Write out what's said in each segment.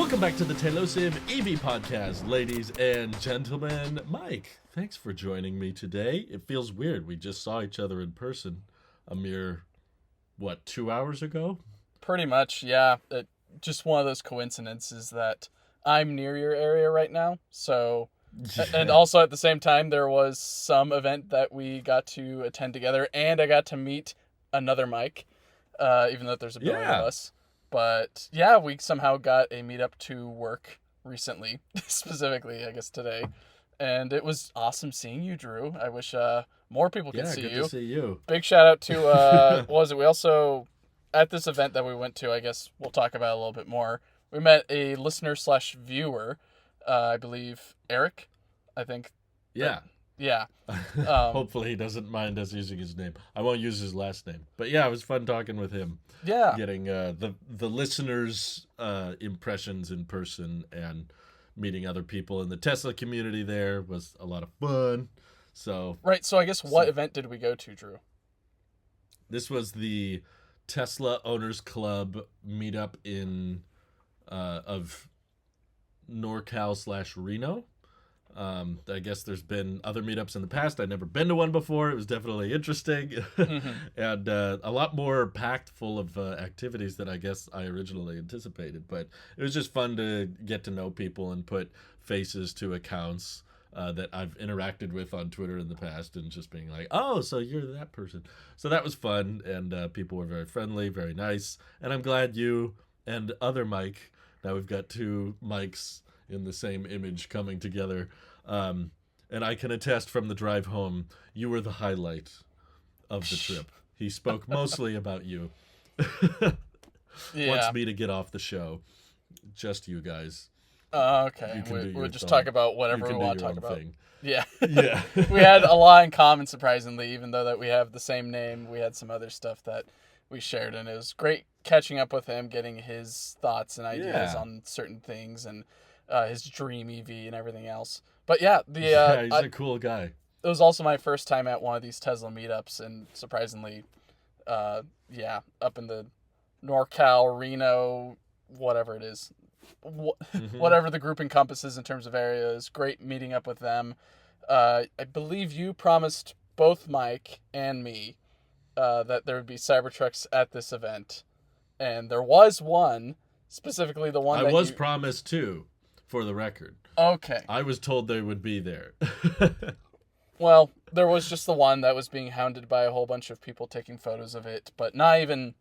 Welcome back to the Lucid EV podcast, ladies and gentlemen. Mike, thanks for joining me today. It feels weird. We just saw each other in person a mere, 2 hours ago? Pretty much, yeah. Just one of those coincidences that I'm near your area right now. So, and also at the same time, there was some event that we got to attend together, and I got to meet another Mike, even though there's a billion of us. But yeah, we somehow got a meetup to work recently, specifically, I guess today. And it was awesome seeing you, Drew. I wish more people could see you. Yeah, good to see you. Big shout out to, what was it? We also, at this event that we went to, I guess we'll talk about it a little bit more. We met a listener/viewer, I believe, Eric, I think. Yeah. Yeah. Hopefully he doesn't mind us using his name. I won't use his last name. But yeah, it was fun talking with him. Yeah. Getting the listeners' impressions in person and meeting other people in the Tesla community there was a lot of fun. So right. So I guess what event did we go to, Drew? This was the Tesla Owners Club meetup in of NorCal/Reno. I guess there's been other meetups in the past. I'd never been to one before. It was definitely interesting and a lot more packed full of activities than I guess I originally anticipated. But it was just fun to get to know people and put faces to accounts that I've interacted with on Twitter in the past and just being like, oh, so you're that person. So that was fun, and people were very friendly, very nice. And I'm glad you and other Mike, now we've got two Mikes in the same image coming together. And I can attest from the drive home, you were the highlight of the trip. He spoke mostly about you. Wants me to get off the show. Just you guys. Okay. We'll just talk about whatever we want to talk about. Thing. Yeah. Yeah. We had a lot in common, surprisingly, even though that we have the same name. We had some other stuff that we shared, and it was great catching up with him, getting his thoughts and ideas on certain things, and his dream EV and everything else. But yeah, he's a cool guy. It was also my first time at one of these Tesla meetups, and surprisingly, up in the NorCal, Reno, whatever it is, whatever the group encompasses in terms of areas. Great meeting up with them. I believe you promised both Mike and me that there would be Cybertrucks at this event, and there was one, specifically the one I was promised two. For the record. Okay. I was told they would be there. Well, there was just the one that was being hounded by a whole bunch of people taking photos of it, but not even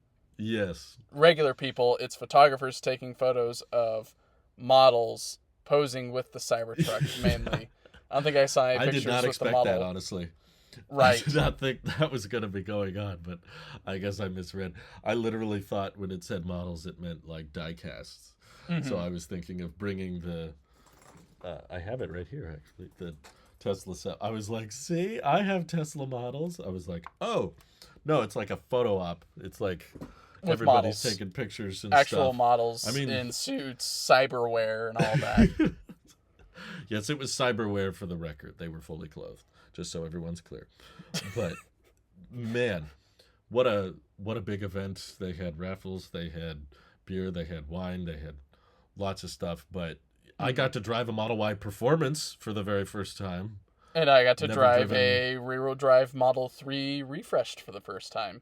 regular people. It's photographers taking photos of models posing with the Cybertruck, mainly. I don't think I saw any pictures with the model. I did not expect that, honestly. Right. I did not think that was going to be going on, but I guess I misread. I literally thought when it said models, it meant like die casts. So I was thinking of bringing the, I have it right here, actually, the Tesla cell. I was like, see, I have Tesla models. I was like, oh, no, it's like a photo op. It's like with everybody's models. Taking pictures and actual stuff. Models in suits, cyberwear, and all that. Yes, it was cyberwear for the record. They were fully clothed, just so everyone's clear. But, man, what a big event. They had raffles, they had beer, they had wine, they had lots of stuff, but I got to drive a Model Y Performance for the very first time. And I got to drive a rear-wheel drive Model 3 refreshed for the first time.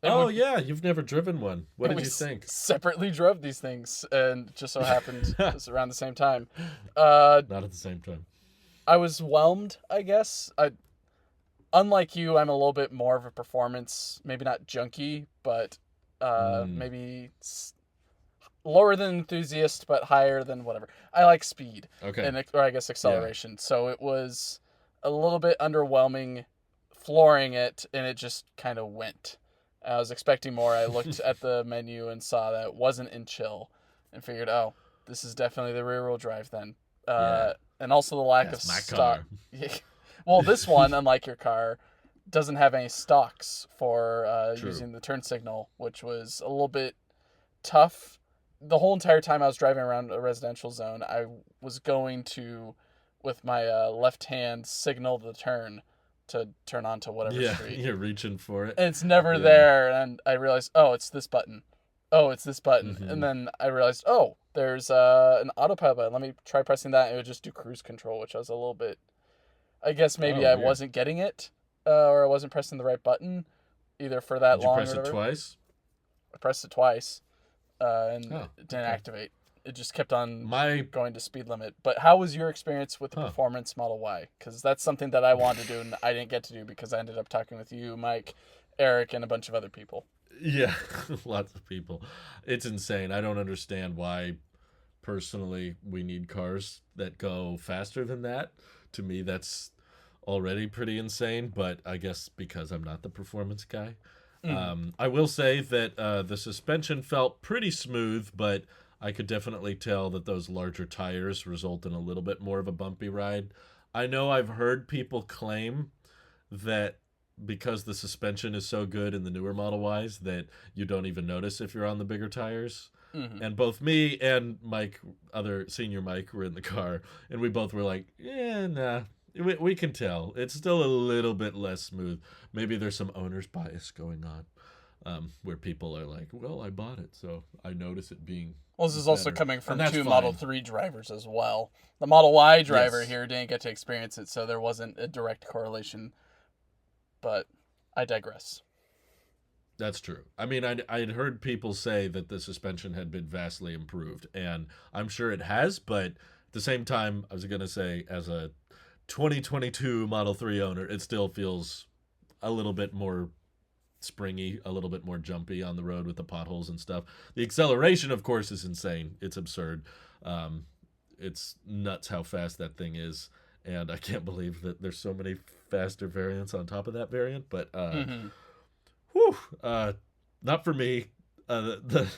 And you've never driven one. What did you think? Separately drove these things, and it just so happened it was around the same time. Not at the same time. I was whelmed, I guess. Unlike you, I'm a little bit more of a performance, maybe not junkie, but maybe lower than enthusiast, but higher than whatever. I like speed. Okay. Or I guess acceleration. Yeah. So it was a little bit underwhelming flooring it, and it just kind of went. I was expecting more. I looked at the menu and saw that it wasn't in chill and figured, oh, this is definitely the rear-wheel drive then. And also the lack of stock. Well, this one, unlike your car, doesn't have any stocks for using the turn signal, which was a little bit tough. The whole entire time I was driving around a residential zone, I was going to, with my left hand, signal the turn to turn onto whatever street. You're reaching for it. And it's never there, and I realized, oh, it's this button. Oh, it's this button. Mm-hmm. And then I realized, oh, There's an autopilot button. Let me try pressing that. It would just do cruise control, which I was a little bit. I guess maybe Oh, I weird. wasn't getting it, or I wasn't pressing the right button, either for that Did you long or press it whatever. twice? I pressed it twice, and Oh, it didn't okay. activate. It just kept on My going to speed limit. But how was your experience with the huh. Performance Model Y? Because that's something that I wanted to do and I didn't get to do because I ended up talking with you, Mike, Eric, and a bunch of other people. Yeah, lots of people. It's insane. I don't understand why personally we need cars that go faster than that. To me that's already pretty insane, but I guess because I'm not the performance guy. Mm-hmm. I will say that the suspension felt pretty smooth, but I could definitely tell that those larger tires result in a little bit more of a bumpy ride. I know I've heard people claim that because the suspension is so good in the newer Model Ys that you don't even notice if you're on the bigger tires. Mm-hmm. And both me and Mike, other senior Mike, were in the car, and we both were like, "Yeah, nah, we can tell it's still a little bit less smooth. Maybe there's some owner's bias going on, where people are like, well, I bought it, so I notice it being Well, this is also better, coming and from that's two Model fine. 3 drivers as well. The Model Y driver Yes, here didn't get to experience it, so there wasn't a direct correlation, but I digress. that's true. I mean, I'd heard people say that the suspension had been vastly improved, and I'm sure it has, but at the same time, I was going to say, as a 2022 Model 3 owner, it still feels a little bit more springy, a little bit more jumpy on the road with the potholes and stuff. The acceleration, of course, is insane. It's absurd. Um, it's nuts how fast that thing is, and I can't believe that there's so many faster variants on top of that variant. But Mm-hmm. whew, not for me. The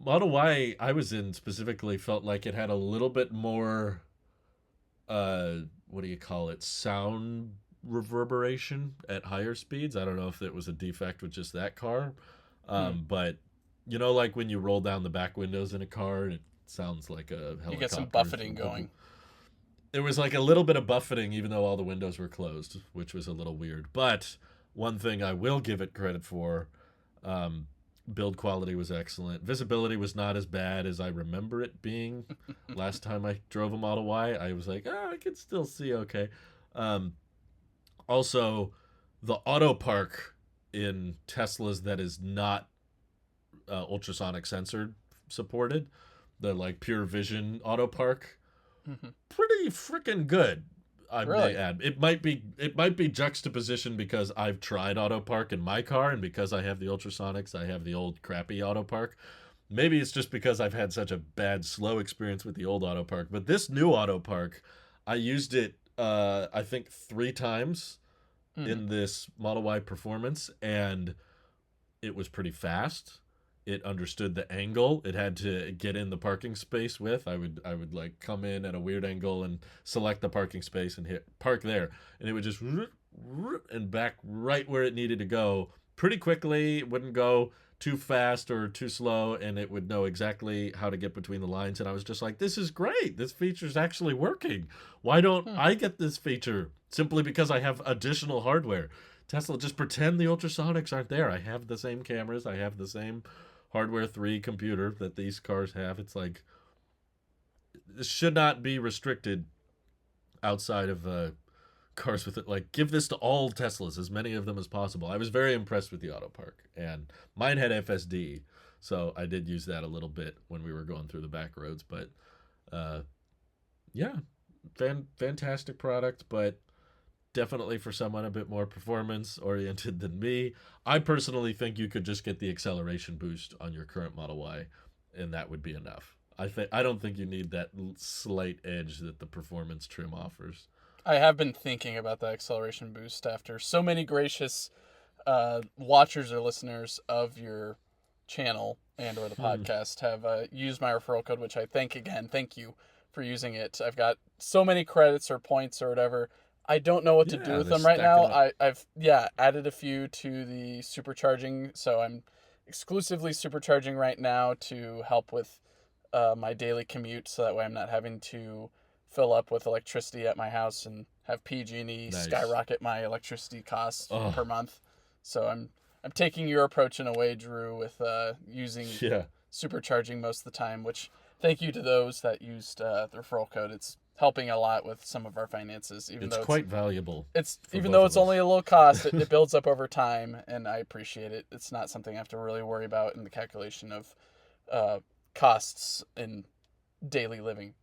Model Y I was in specifically felt like it had a little bit more uh what do you call it, sound reverberation at higher speeds. I don't know if it was a defect with just that car, Hmm. but you know, like when you roll down the back windows in a car and it sounds like a You get some helicopter. buffeting going. There was like a little bit of buffeting even though all the windows were closed, which was a little weird. But one thing I will give it credit for, um, build quality was excellent. Visibility was not as bad as I remember it being. Last time I drove a Model Y, I was like, I could still see okay. Um, Also, the auto park in Teslas that is not ultrasonic sensor supported, the like pure vision auto park, Mm-hmm. pretty freaking good. I may Really? add. It might be juxtaposition because I've tried auto park in my car, and because I have the ultrasonics, I have the old crappy auto park. Maybe it's just because I've had such a bad slow experience with the old auto park, but this new auto park, I used it I think 3 times Mm-hmm. in this Model Y Performance, and it was pretty fast. It understood the angle it had to get in the parking space with. I would like come in at a weird angle and select the parking space and hit park there, and it would just and back right where it needed to go pretty quickly. It wouldn't go too fast or too slow, and it would know exactly how to get between the lines. And I was just like, this is great. This feature's actually working. Why don't Hmm. I get this feature? Simply because I have additional hardware. Tesla, just pretend the ultrasonics aren't there. I have the same cameras. I have the same hardware 3 computer that these cars have. It's like, this should not be restricted outside of cars with it. Like, give this to all Teslas, as many of them as possible. I was very impressed with the auto park, and mine had FSD, so I did use that a little bit when we were going through the back roads. But uh, yeah, fantastic product, but definitely for someone a bit more performance oriented than me. I personally think you could just get the acceleration boost on your current Model Y, and that would be enough. I don't think you need that slight edge that the performance trim offers. I have been thinking about the acceleration boost after so many gracious watchers or listeners of your channel and or the Hmm. podcast have used my referral code, which I thank you for using it. I've got so many credits or points or whatever. I don't know what to do Yeah, with they're them right now. stacking up. I've added a few to the supercharging, so I'm exclusively supercharging right now to help with my daily commute, so that way I'm not having to fill up with electricity at my house and have PG&E Nice. skyrocket my electricity costs Oh, per month. So I'm taking your approach in a way, Drew, with using yeah. supercharging most of the time, which Thank you to those that used the referral code. It's helping a lot with some of our finances, even It's though quite valuable it's for even both though of it's us. only a low cost, it builds up over time, and I appreciate it. It's not something I have to really worry about in the calculation of uh, costs in daily living.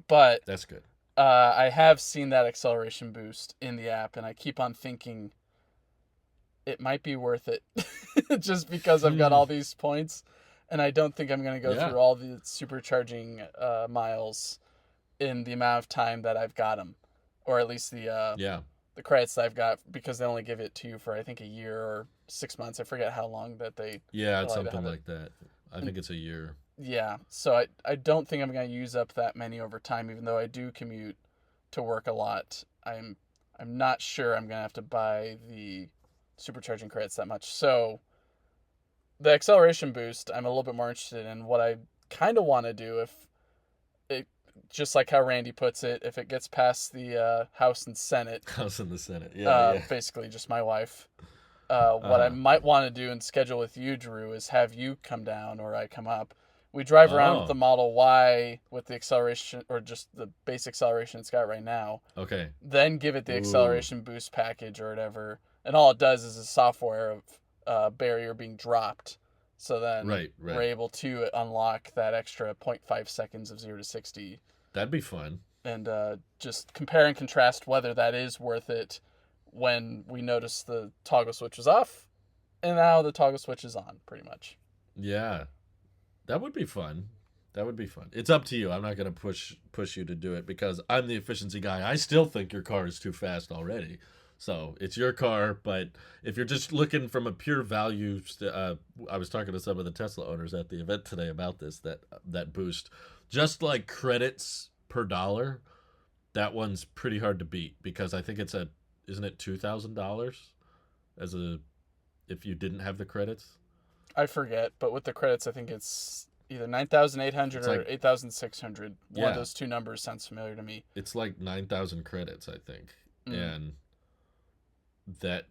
But That's good. I have seen that acceleration boost in the app, and I keep on thinking it might be worth it just because I've got Hmm. all these points, and I don't think I'm going to go Yeah. through all the supercharging miles in the amount of time that I've got them, or at least Yeah. the credits that I've got, because they only give it to you for I think a year or 6 months. I forget how long that they Yeah, it's allow you to something have it. like that. I And think it's a year. yeah, so I don't think I'm going to use up that many over time, even though I do commute to work a lot. I'm not sure I'm going to have to buy the supercharging credits that much. So the acceleration boost, I'm a little bit more interested in. What I kind of want to do, if it, just like how Randy puts it, if it gets past the House and Senate, House in the Senate. Yeah, yeah. basically just my wife. What I Uh-huh. might want to do and schedule with you, Drew, is have you come down or I come up. We drive around with the Oh, Model Y with the acceleration, or just the base acceleration it's got right now, okay. then give it the Ooh. acceleration boost package or whatever. And all it does is a software of barrier being dropped. So then Right, we're right. able to unlock that extra zero point 0.5 seconds of 0 to 60, That'd be fun. and just compare and contrast whether that is worth it when we notice the toggle switch was off and now the toggle switch is on, pretty much. Yeah. That would be fun. That would be fun. It's up to you. I'm not going to push you to do it because I'm the efficiency guy. I still think your car is too fast already. So it's your car, but if you're just looking from a pure value, I was talking to some of the Tesla owners at the event today about this that boost, just like credits per dollar, that one's pretty hard to beat because I think it's a isn't it $2,000 as a if you didn't have the credits? I forget, but with the credits, I think it's either 9,800 It's or like 8,600. One of yeah, those two numbers sounds familiar to me. it's like 9,000 credits, I think. Mm. And that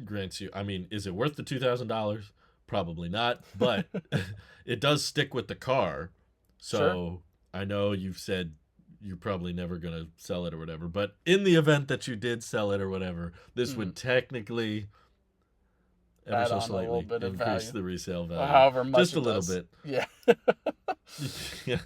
grants you, I mean, is it worth the $2,000? Probably not, but it does stick with the car. Sure. So I know you've said you're probably never going to sell it or whatever, but in the event that you did sell it or whatever, this Mm-hmm. would technically ever Add so on a little slightly bit of increase value, the resale or value. however much Just a it little does. bit. Yeah. Yeah.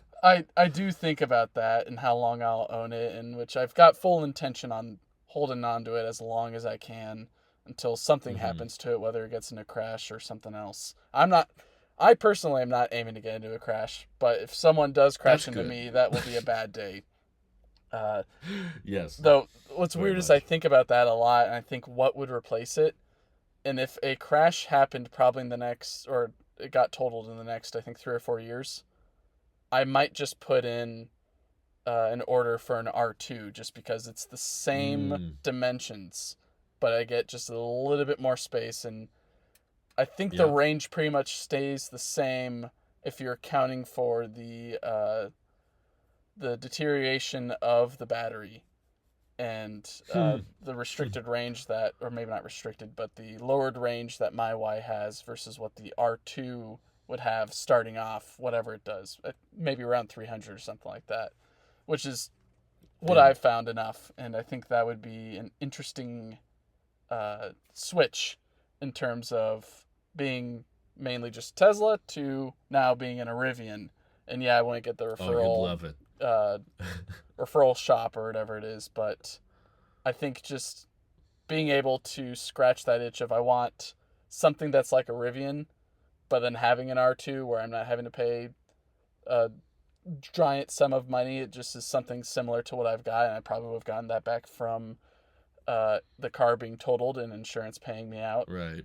I do think about that and how long I'll own it, and which I've got full intention on holding on to it as long as I can until something Hmm. happens to it, whether it gets in a crash or something else. I personally am not aiming to get into a crash, but if someone does crash That's into good. me, that will be a bad day. Uh, Yes, though, what's very weird is I much. think about that a lot, and I think what would replace it, and if a crash happened probably in the next, or it got totaled in the next, I think 3 or 4 years, I might just put in an order for an R2 just because it's the same Mm, dimensions, but I get just a little bit more space, and I think the yeah. range pretty much stays the same if you're accounting for the deterioration of the battery and Hmm. the restricted range that, or maybe not restricted, but the lowered range that my Y has versus what the R2 would have starting off, whatever it does, maybe around 300 or something like that, which is what Yeah. I've found enough. And I think that would be an interesting switch in terms of being mainly just Tesla to now being an Rivian. And yeah, I want to get the Oh, you'd love it. uh, referral shop or whatever it is, but I think just being able to scratch that itch of I want something that's like a Rivian, but then having an R2 where I'm not having to pay a giant sum of money. It just is something similar to what I've got, and I probably would have gotten that back from the car being totaled and insurance paying me out. Right.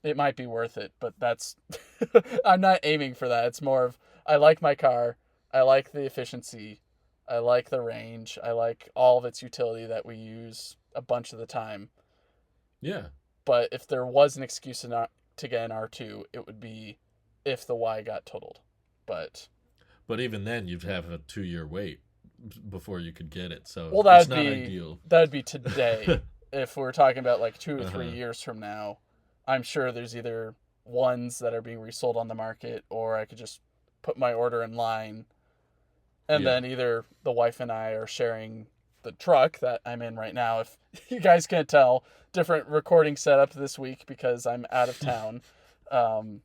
It might be worth it, but that's I'm not aiming for that. It's more of I like my car, I like the efficiency, I like the range, I like all of its utility that we use a bunch of the time. Yeah. But if there was an excuse to get an R2, it would be if the Y got totaled. But But even then, you'd have a 2 year wait before you could get it. So well, it's not ideal. that'd be today. If we're talking about like 2 or 3 Uh-huh. years from now, I'm sure there's either ones that are being resold on the market, or I could just put my order in line, and Yeah. then either the wife and I are sharing the truck that I'm in right now. If you guys can't tell, different recording setup this week because I'm out of town. Um,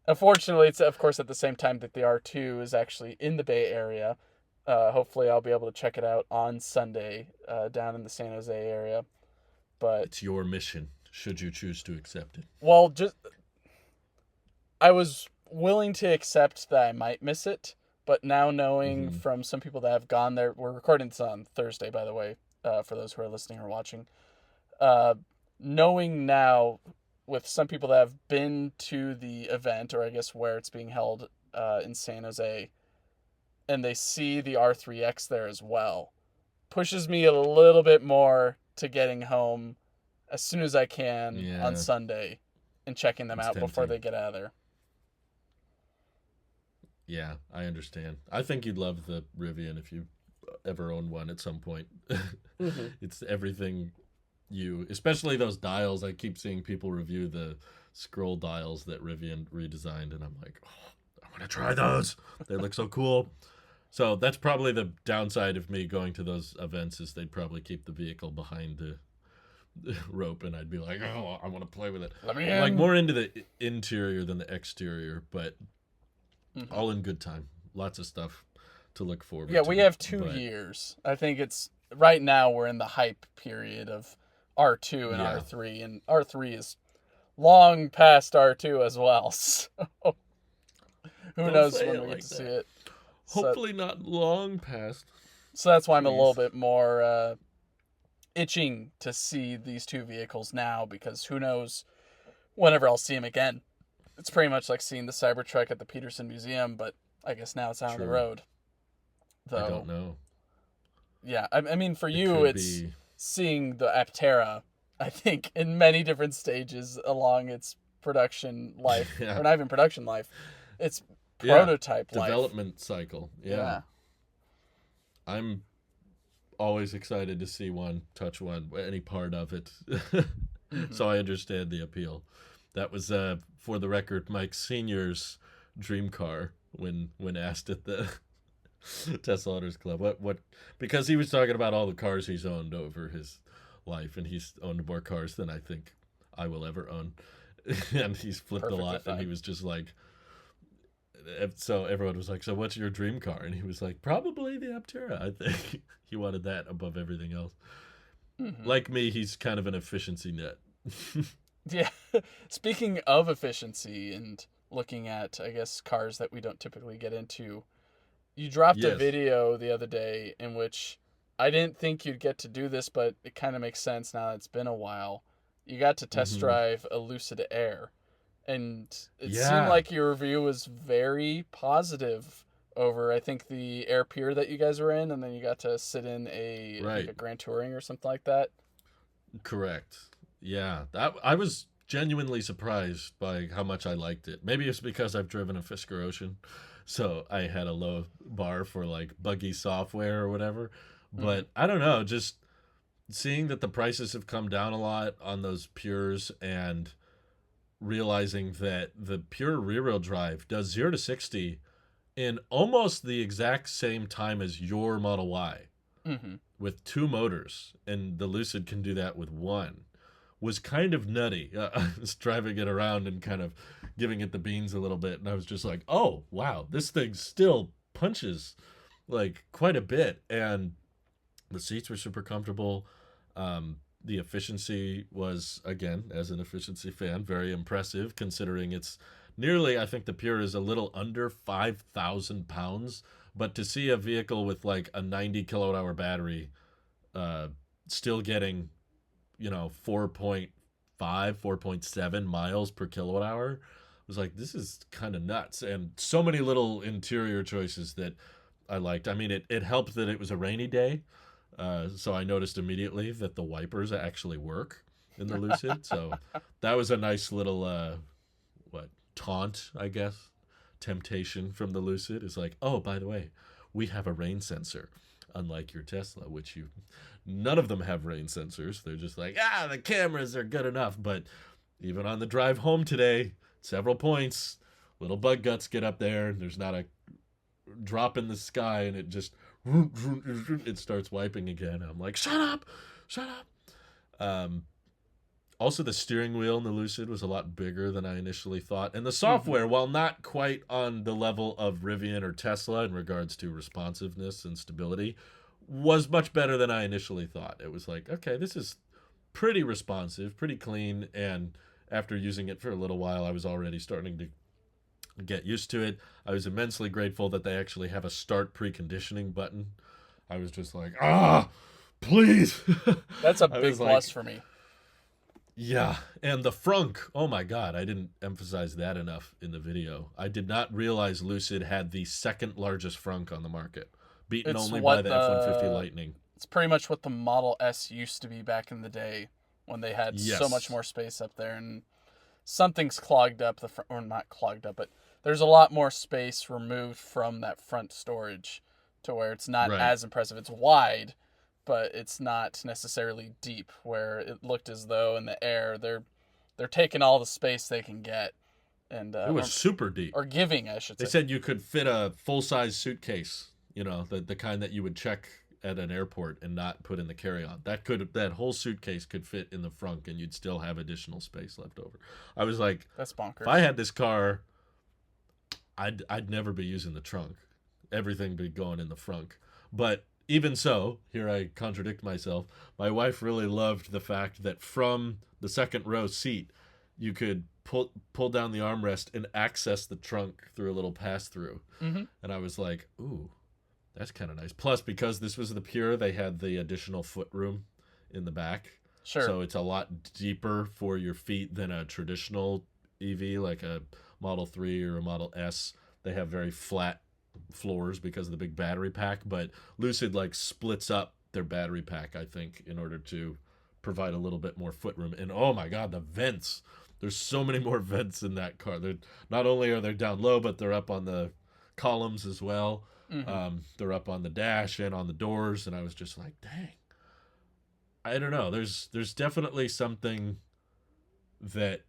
Unfortunately, it's of course at the same time that the R2 is actually in the Bay Area. Hopefully, I'll be able to check it out on Sunday down in the San Jose area. But It's your mission, should you choose to accept it. well, just I was willing to accept that I might miss it, but now knowing Mm-hmm. from some people that have gone there, we're recording this on Thursday, by the way, for those who are listening or watching. Uh, Knowing now with some people that have been to the event, or I guess where it's being held in San Jose, and they see the R3X there as well, pushes me a little bit more to getting home as soon as I can on Yeah, Sunday and checking them it's out before tempting. they get out of there. Yeah, I understand. I think you'd love the Rivian if you ever own one at some point. Mm-hmm. It's everything especially those dials. I keep seeing people review the scroll dials that Rivian redesigned, and I'm like, oh, I want to try those. They look so cool. So that's probably the downside of me going to those events is they'd probably keep the vehicle behind the rope, and I'd be like, oh, I want to play with it. Let me I'm like in. more into the interior than the exterior, but Mm-hmm. all in good time. Lots of stuff to look forward Yeah, to. we have 2 years. I think it's right now we're in the hype period of R2 and Yeah, R3, and R3 is long past R2 as well. So who don't knows say when it we get like to see that. it. So Hopefully not long past. so that's why I'm a little Please. bit more itching to see these two vehicles now, because who knows whenever I'll see them again. It's pretty much like seeing the Cybertruck at the Peterson Museum, but I guess now it's out on the True. road. I don't Though, know. yeah, I mean, for It you, could it's be. seeing the Aptera, I think, in many different stages along its production life, Yeah. or not even production life, its Yeah. prototype life. Development cycle. Yeah. Yeah. I'm always excited to see one, touch one, any part of it. Hmm. So I understand the appeal. That was, for the record, Mike Senior's dream car when asked at the Tesla Owners Club. What? Because he was talking about all the cars he's owned over his life, and he's owned more cars than I think I will ever own, and he's flipped a Perfectly lot. And he fine. was just like, so everyone was like, "So what's your dream car?" And he was like, "Probably the Aptera." I think he wanted that above everything else. Hmm. Like me, he's kind of an efficiency nut. Yeah. Speaking of efficiency and looking at, I guess, cars that we don't typically get into, you dropped a Yes. video the other day in which I didn't think you'd get to do this, but it kind of makes sense now that it's been a while. You got to test Hmm. drive a Lucid Air, and it seemed Yeah. like your review was very positive over, I think, the Air Pure that you guys were in, and then you got to sit in a, I think, Right. a Grand Touring or something like that. Correct. Yeah. That I was genuinely surprised by how much I liked it. Maybe it's because I've driven a Fisker Ocean, so I had a low bar for like buggy software or whatever. Hmm. But I don't know, just seeing that the prices have come down a lot on those Pures and realizing that the Pure rear wheel drive does 0 to 60 in almost the exact same time as your Model Y Hmm. with two motors, and the Lucid can do that with one, was kind of nutty. I was driving it around and kind of giving it the beans a little bit, and I was just like, oh, wow, this thing still punches like quite a bit. And the seats were super comfortable. The efficiency was, again, as an efficiency fan, very impressive considering it's nearly, I think the Pure is a little under 5,000 pounds. But to see a vehicle with like a 90 kilowatt hour battery uh, still getting, 4.5, 4.7 miles per kilowatt hour, was like, this is kind of nuts. And so many little interior choices that I liked. I mean, it helped that it was a rainy day. So I noticed immediately that the wipers actually work in the Lucid. So that was a nice little, taunt, I guess, temptation from the Lucid. Is like, oh, by the way, we have a rain sensor. Unlike your Tesla, which none of them have rain sensors. They're just like, the cameras are good enough. But even on the drive home today, several points, little bug guts get up there, and there's not a drop in the sky, and it just it starts wiping again. I'm like, shut up, shut up. Um, Also, the steering wheel in the Lucid was a lot bigger than I initially thought. And the software, while not quite on the level of Rivian or Tesla in regards to responsiveness and stability, was much better than I initially thought. It was like, okay, this is pretty responsive, pretty clean. And after using it for a little while, I was already starting to get used to it. I was immensely grateful that they actually have a start preconditioning button. I was just like, please. That's a I big was plus like, for me. yeah, and the frunk. Oh my god, I didn't emphasize that enough in the video. I did not realize Lucid had the second largest frunk on the market, beaten It's only by what the F-150 the Lightning. it's pretty much what the Model S used to be back in the day when they had so much Yes. more space up there, and something's clogged up the front, or not clogged up, but there's a lot more space removed from that front storage to where it's not Right. as impressive. It's wide, but it's not necessarily deep where it looked as though in the air they're taking all the space they can get, and It was super deep. or giving, I should They say. said you could fit a full-size suitcase, the kind that you would check at an airport and not put in the carry-on. That whole suitcase could fit in the frunk and you'd still have additional space left over. I was like, That's bonkers. if I had this car, I'd never be using the trunk. Everything be going in the frunk. But even so, here I contradict myself. My wife really loved the fact that from the second row seat, you could pull down the armrest and access the trunk through a little pass through. Mm-hmm. And I was like, ooh, that's kind of nice. Plus, because this was the Pure, they had the additional foot room in the back. Sure. So it's a lot deeper for your feet than a traditional EV, like a Model 3 or a Model S. They have very flat floors because of the big battery pack, but Lucid like splits up their battery pack, I think, in order to provide a little bit more foot room. And oh my god, the vents. There's so many more vents in that car. They're not only are they down low, but they're up on the columns as well. Mm-hmm. They're up on the dash and on the doors, and I was just like, dang. I don't know. There's definitely something that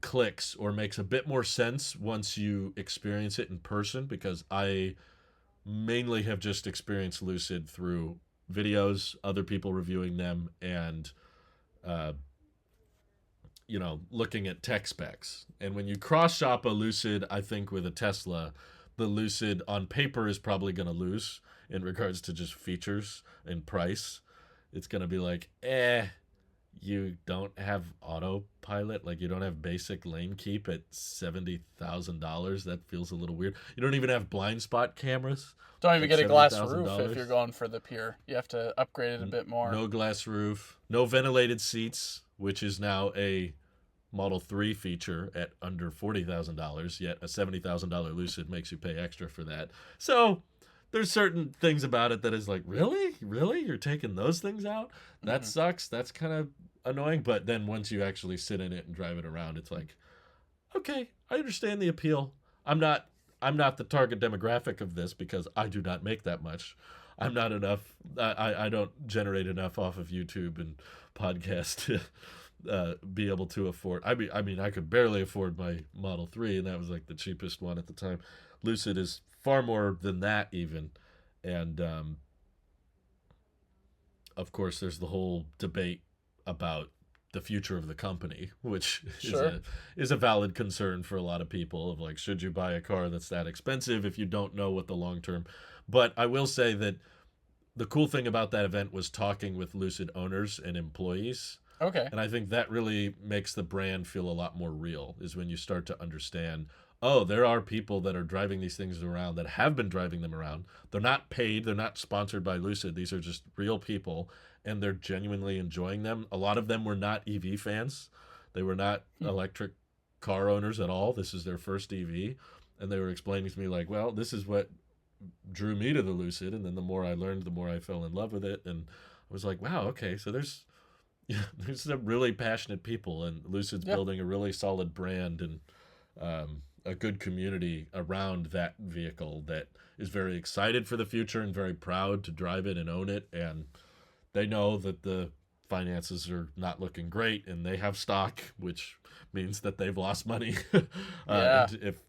clicks or makes a bit more sense once you experience it in person, because I mainly have just experienced Lucid through videos, other people reviewing them, and uh, looking at tech specs. And when you cross shop a Lucid, I think with a Tesla, the Lucid on paper is probably going to lose in regards to just features and price. It's going to be like, you don't have autopilot, like you don't have basic lane keep at $70,000. That feels a little weird. You don't even have blind spot cameras. Don't even at get a glass roof $70,000. if you're going for the Pure. You have to upgrade it a bit more. No glass roof, no ventilated seats, which is now a Model 3 feature at under $40,000, yet a $70,000 Lucid makes you pay extra for that. So there's certain things about it that is like, really? You're taking those things out? That sucks. That's kind of annoying. But then once you actually sit in it and drive it around, it's like, okay, I understand the appeal. I'm not the target demographic of this because I do not make that much. I'm not enough. I don't generate enough off of YouTube and podcasts to be able to afford. I mean, I could barely afford my Model 3, and that was like the cheapest one at the time. Lucid is far more than that even, and of course, there's the whole debate about the future of the company, which Sure. is a valid concern for a lot of people. Of like, should you buy a car that's that expensive if you don't know what the long term? But I will say that the cool thing about that event was talking with Lucid owners and employees. Okay. And I think that really makes the brand feel a lot more real, is when you start to understand, oh, there are people that are driving these things around, that have been driving them around. They're not paid, they're not sponsored by Lucid. These are just real people, and they're genuinely enjoying them. A lot of them were not EV fans. They were not electric car owners at all. This is their first EV. And they were explaining to me, like, well, this is what drew me to the Lucid. And then the more I learned, the more I fell in love with it. And I was like, wow, okay, so there's some really passionate people, and Lucid's building a really solid brand and a good community around that vehicle that is very excited for the future and very proud to drive it and own it. And they know that the finances are not looking great, and they have stock, which means that they've lost money. Yeah. And if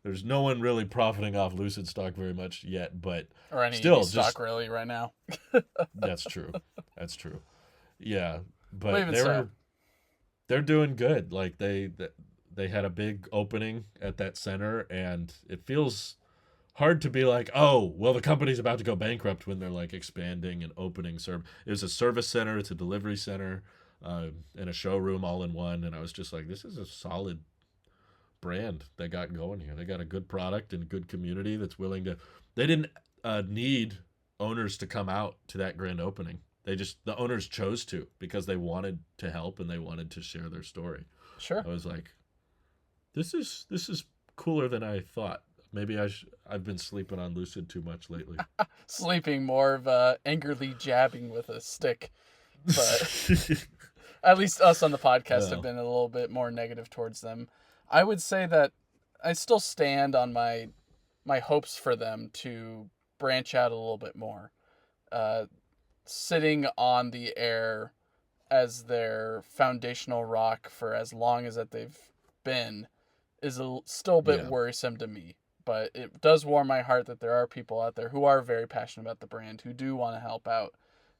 there's no one really profiting off Lucid stock very much yet, but Or any EV still, stock just really right now. that's true. That's true. Yeah, But but even so, they're doing good. Like they had a big opening at that center, and it feels hard to be like, oh, well, the company's about to go bankrupt when they're like expanding and opening. It was a service center, it's a delivery center, and a showroom all in one. And I was just like, this is a solid brand they got going here. They got a good product and a good community that's willing to. They didn't need owners to come out to that grand opening. The owners chose to because they wanted to help and they wanted to share their story. sure. I was like, this is cooler than I thought. Maybe I've been sleeping on Lucid too much lately. Sleeping more of angrily jabbing with a stick. But at least us on the podcast have Well, been a little bit more negative towards them. I would say that I still stand on my hopes for them to branch out a little bit more. Uh, Sitting on the air as their foundational rock for as long as that they've been is still a bit yeah, worrisome to me. But it does warm my heart that there are people out there who are very passionate about the brand, who do want to help out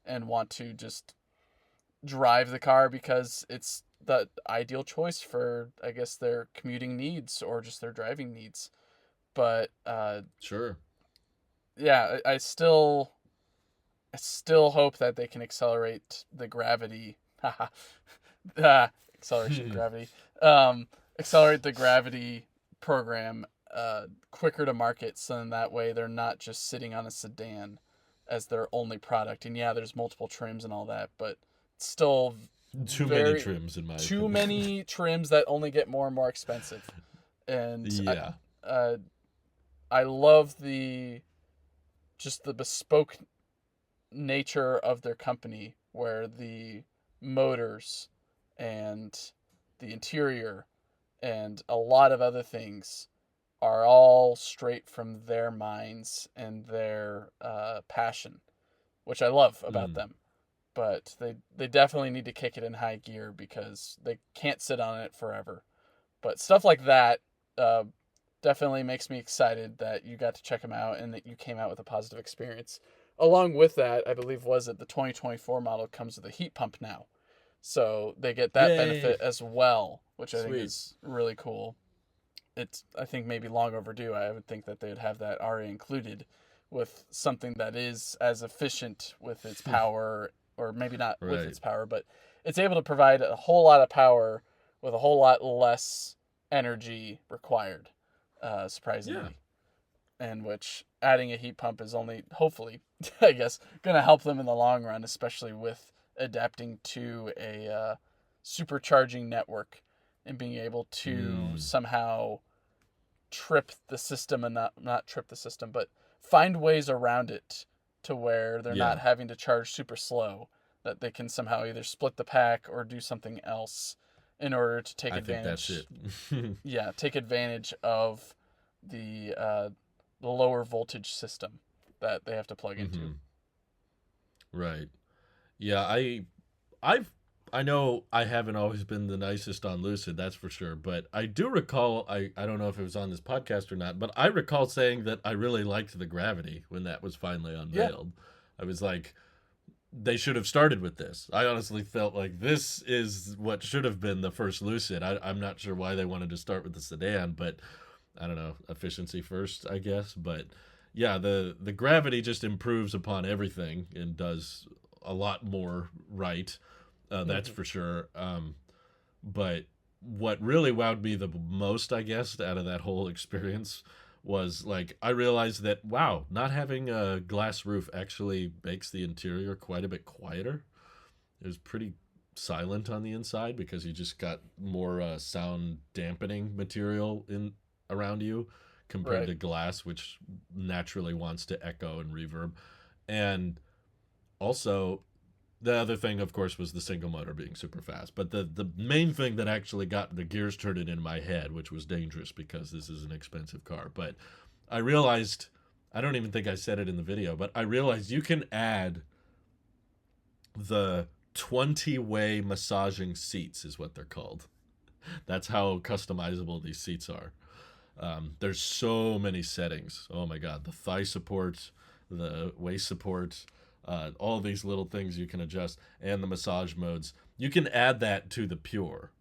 and want to just drive the car because it's the ideal choice for, I guess, their commuting needs or just their driving needs. But sure. yeah, I still hope that they can accelerate the gravity. Acceleration of gravity. Accelerate the gravity program quicker to market, so in that way they're not just sitting on a sedan as their only product. And yeah, there's multiple trims and all that, but still Too many very trims, in my too opinion. many trims that only get more and more expensive. And Yeah, I love the bespoke nature of their company, where the motors and the interior and a lot of other things are all straight from their minds and their passion, which I love about mm, them. But they definitely need to kick it in high gear because they can't sit on it forever. But stuff like that uh, definitely makes me excited that you got to check them out and that you came out with a positive experience. Along with that, I believe was it the 2024 model comes with a heat pump now, so they get that yay, benefit as well, which I think sweet. is really cool. It's, I think, maybe long overdue. I would think that they'd have that already included with something that is as efficient with its power, or maybe not with Right. its power, but it's able to provide a whole lot of power with a whole lot less energy required, Yeah, surprisingly. And which adding a heat pump is only, hopefully, I guess, going to help them in the long run, especially with adapting to a supercharging network and being able to mm, somehow trip the system, and not trip the system, but find ways around it to where they're yeah. not having to charge super slow, that they can somehow either split the pack or do something else in order to take I think that's it. advantage, yeah, take advantage of the lower voltage system that they have to plug into. Hmm. Right. Yeah, I've I know I haven't always been the nicest on Lucid, that's for sure. But I do recall I don't know if it was on this podcast or not, but I recall saying that I really liked the Gravity when that was finally Yeah. unveiled. I was like, they should have started with this. I honestly felt like this is what should have been the first Lucid. I'm not sure why they wanted to start with the sedan, but I don't know, efficiency first, I guess. But yeah, the Gravity just improves upon everything and does a lot more right. That's Hmm. for sure. But what really wowed me the most, I guess, out of that whole experience was like I realized that wow, not having a glass roof actually makes the interior quite a bit quieter. It was pretty silent on the inside because you just got more sound dampening material in around you compared Right. to glass, which naturally wants to echo and reverb. And also, the other thing, of course, was the single motor being super fast. But the main thing that actually got the gears turning in my head, which was dangerous because this is an expensive car, but I realized, I don't even think I said it in the video, but I realized you can add the 20-way massaging seats is what they're called. That's how customizable these seats are. There's so many settings. Oh my god, the thigh support, the waist support, all these little things you can adjust, and the massage modes. You can add that to the Pure.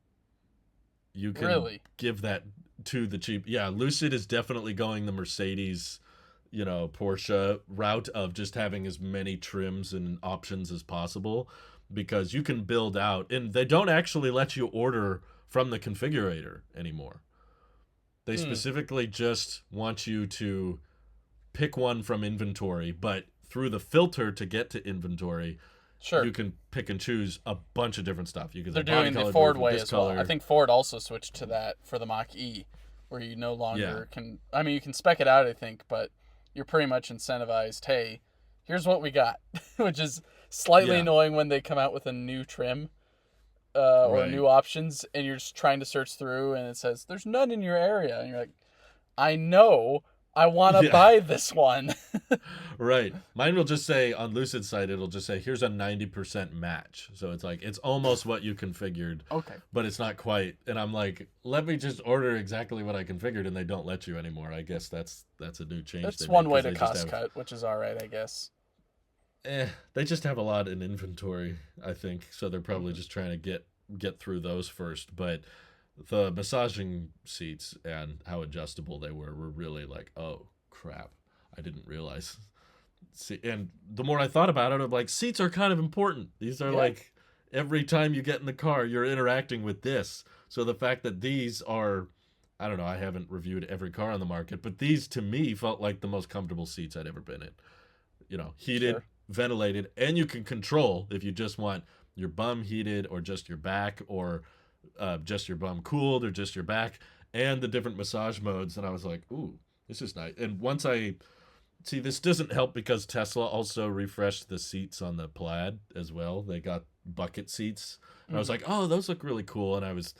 You can Really? give that to the cheap. Yeah, Lucid is definitely going the Mercedes, Porsche route of just having as many trims and options as possible, because you can build out, and they don't actually let you order from the configurator anymore. They Hmm. specifically just want you to pick one from inventory, but through the filter to get to inventory, Sure. you can pick and choose a bunch of different stuff. You can say They're body doing the colored Ford roof with way this as well. I color. think Ford also switched to that for the Mach E, where you no Yeah. longer can. I mean, you can spec it out, I think, but you're pretty much incentivized. Hey, here's what we got, which is slightly Yeah. annoying when they come out with a new trim or Right. new options, and you're just trying to search through, and it says there's none in your area, and you're like, I know, I want to Yeah. buy this one. Right. Mine will just say on Lucid site, it'll just say, here's a 90% match. So it's like, it's almost what you configured, Okay, but it's not quite. And I'm like, let me just order exactly what I configured. And they don't let you anymore. I guess that's a new change they that's made, one way because to they just cost have, cut, which is all right, I guess. they just have a lot in inventory, I think. So they're probably Hmm. just trying to get through those first. But the massaging seats and how adjustable they were really like, oh crap. I didn't realize. See, and the more I thought about it, I'm like, seats are kind of important. These are Yeah. like, every time you get in the car, you're interacting with this. So the fact that these are, I don't know, I haven't reviewed every car on the market, but these to me felt like the most comfortable seats I'd ever been in. Heated, Sure. ventilated, and you can control if you just want your bum heated or just your back, or just your bum cooled or just your back, and the different massage modes. And I was like, ooh, this is nice. And once I see, this doesn't help because Tesla also refreshed the seats on the Plaid as well. They got bucket seats. And I was Hmm. like, oh, those look really cool. And I was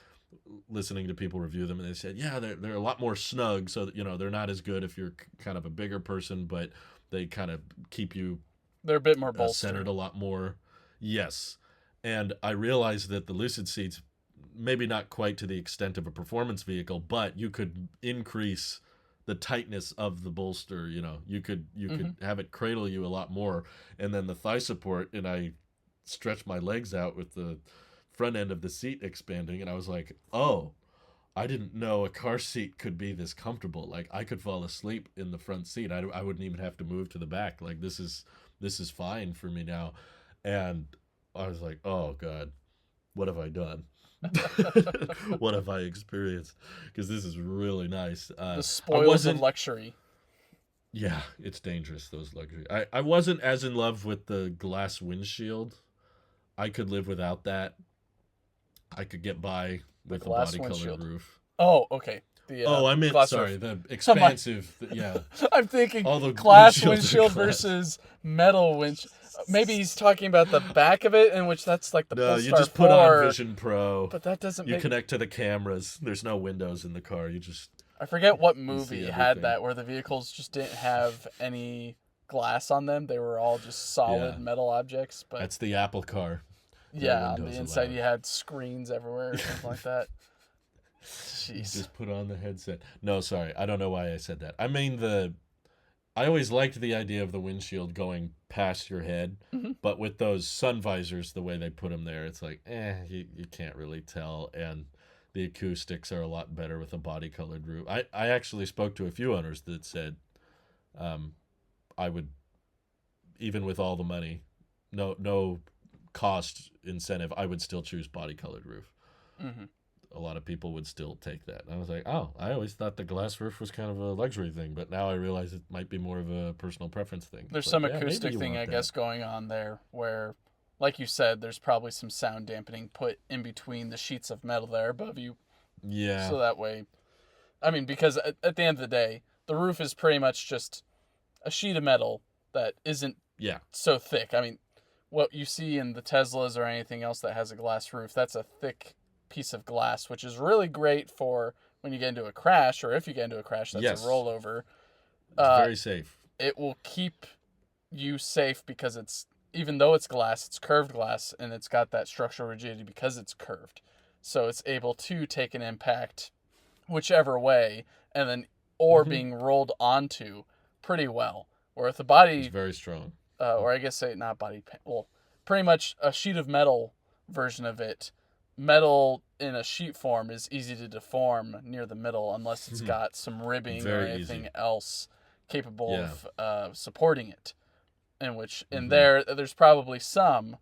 listening to people review them, and they said, yeah, they're a lot more snug. So, they're not as good if you're kind of a bigger person, but they kind of keep you They're a bit more centered bolstered. a lot more. Yes. And I realized that the Lucid seats, maybe not quite to the extent of a performance vehicle, but you could increase the tightness of the bolster. You could Hmm. have it cradle you a lot more. And then the thigh support, and I stretched my legs out with the front end of the seat expanding, and I was like, oh, I didn't know a car seat could be this comfortable. Like, I could fall asleep in the front seat. I wouldn't even have to move to the back. Like, this is fine for me now. And I was like, oh god, what have I done? What have I experienced? Because this is really nice. The I spoils of wasn't. luxury. Yeah, it's dangerous, those luxury. I wasn't as in love with the glass windshield. I could live without that. I could get by The with a glass body colored windshield. roof. Oh, okay. The Oh, I meant, glass sorry, roof. the I'm like, expansive. Yeah, I'm thinking all the glass windshields are windshield glass. versus metal windshield. Maybe he's talking about the back of it, in which that's like the No, you Polestar just put on 4, Vision Pro. but that doesn't You make. connect to the cameras. There's no windows in the car. I forget what You see movie had everything. that, where the vehicles just didn't have any glass on them. They were all just solid Yeah, metal objects. But that's the Apple car. No yeah, on the windows inside allowed. you had screens everywhere or something like that. You Jeez. just put on the headset. No, sorry. I don't know why I said that. I mean, I always liked the idea of the windshield going past your head, Hmm. but with those sun visors, the way they put them there, it's like, you can't really tell. And the acoustics are a lot better with a body colored roof. I actually spoke to a few owners that said, um, I would, even with all the money, no cost incentive, I would still choose body colored roof. Hmm. A lot of people would still take that. And I was like, oh, I always thought the glass roof was kind of a luxury thing, but now I realize it might be more of a personal preference thing. There's It's like, some yeah, maybe acoustic you thing, want I that. guess, going on there where, like you said, there's probably some sound dampening put in between the sheets of metal there above you. Yeah. So that way, I mean, because at the end of the day, the roof is pretty much just a sheet of metal that isn't Yeah. so thick. I mean, what you see in the Teslas or anything else that has a glass roof, that's a thick piece of glass, which is really great for when you get into a crash, or if you get into a crash, that's a Yes. rollover. It's Uh, very safe. it will keep you safe because it's even though it's glass, it's curved glass, and it's got that structural rigidity because it's curved. So it's able to take an impact whichever way, and then or being rolled onto pretty well. Where with the It's body, very strong. or I guess say not body, well, pretty much a sheet of metal version of it. Metal in a sheet form is easy to deform near the middle unless it's got some ribbing or Very anything easy. else capable Yeah. of supporting it. In which in there's probably some,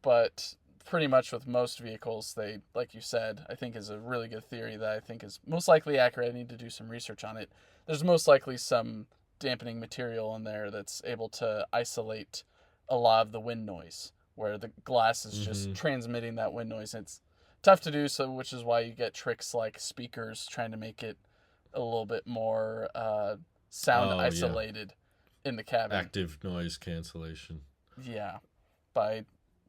but pretty much with most vehicles, they, like you said, I think is a really good theory that I think is most likely accurate. I need to do some research on it. There's most likely some dampening material in there that's able to isolate a lot of the wind noise, where the glass is just transmitting that wind noise. It's tough to do so, which is why you get tricks like speakers trying to make it a little bit more sound isolated in the cabin. Active noise cancellation. Yeah, by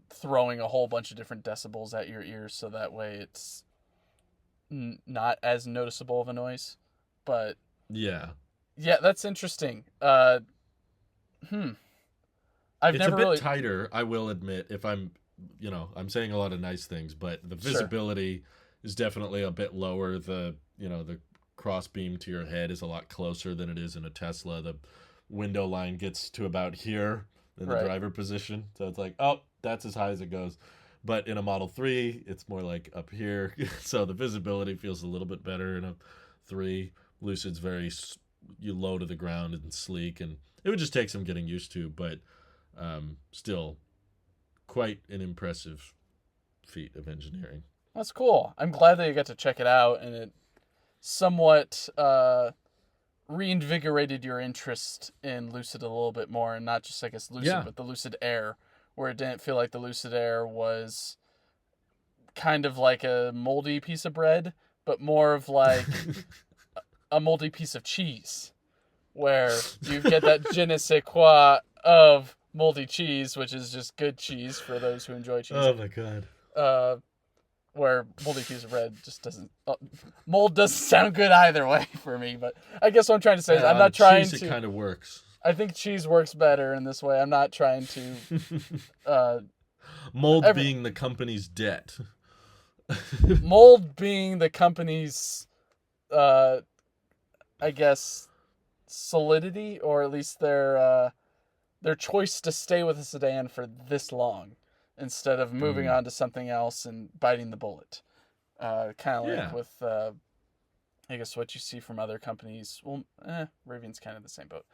throwing a whole bunch of different decibels at your ears, so that way it's not as noticeable of a noise. But yeah, that's interesting. I've it's never a bit really tighter, I will admit. If I'm, I'm saying a lot of nice things, but the visibility is definitely a bit lower. The cross beam to your head is a lot closer than it is in a Tesla. The window line gets to about here in the driver position, so it's like, oh, that's as high as it goes. But in a Model 3, it's more like up here, so the visibility feels a little bit better in a 3. Lucid's very low to the ground and sleek, and it would just take some getting used to, but still quite an impressive feat of engineering. That's cool. I'm glad that you got to check it out, and it somewhat reinvigorated your interest in Lucid a little bit more, and not just, I guess, Lucid, but the Lucid Air, where it didn't feel like the Lucid Air was kind of like a moldy piece of bread, but more of like a moldy piece of cheese, where you get that je ne sais quoi of moldy cheese, which is just good cheese for those who enjoy cheese. Oh my god. Where moldy piece of bread just doesn't... mold doesn't sound good either way for me, but I guess what I'm trying to say is I'm not trying cheese, to... it kind of works. I think cheese works better in this way. I'm not trying to... mold being the company's debt. Mold being the company's, I guess, solidity, or at least their choice to stay with a sedan for this long, instead of moving on to something else and biting the bullet. Kind of like with, I guess, what you see from other companies. Well, Rivian's kind of the same boat.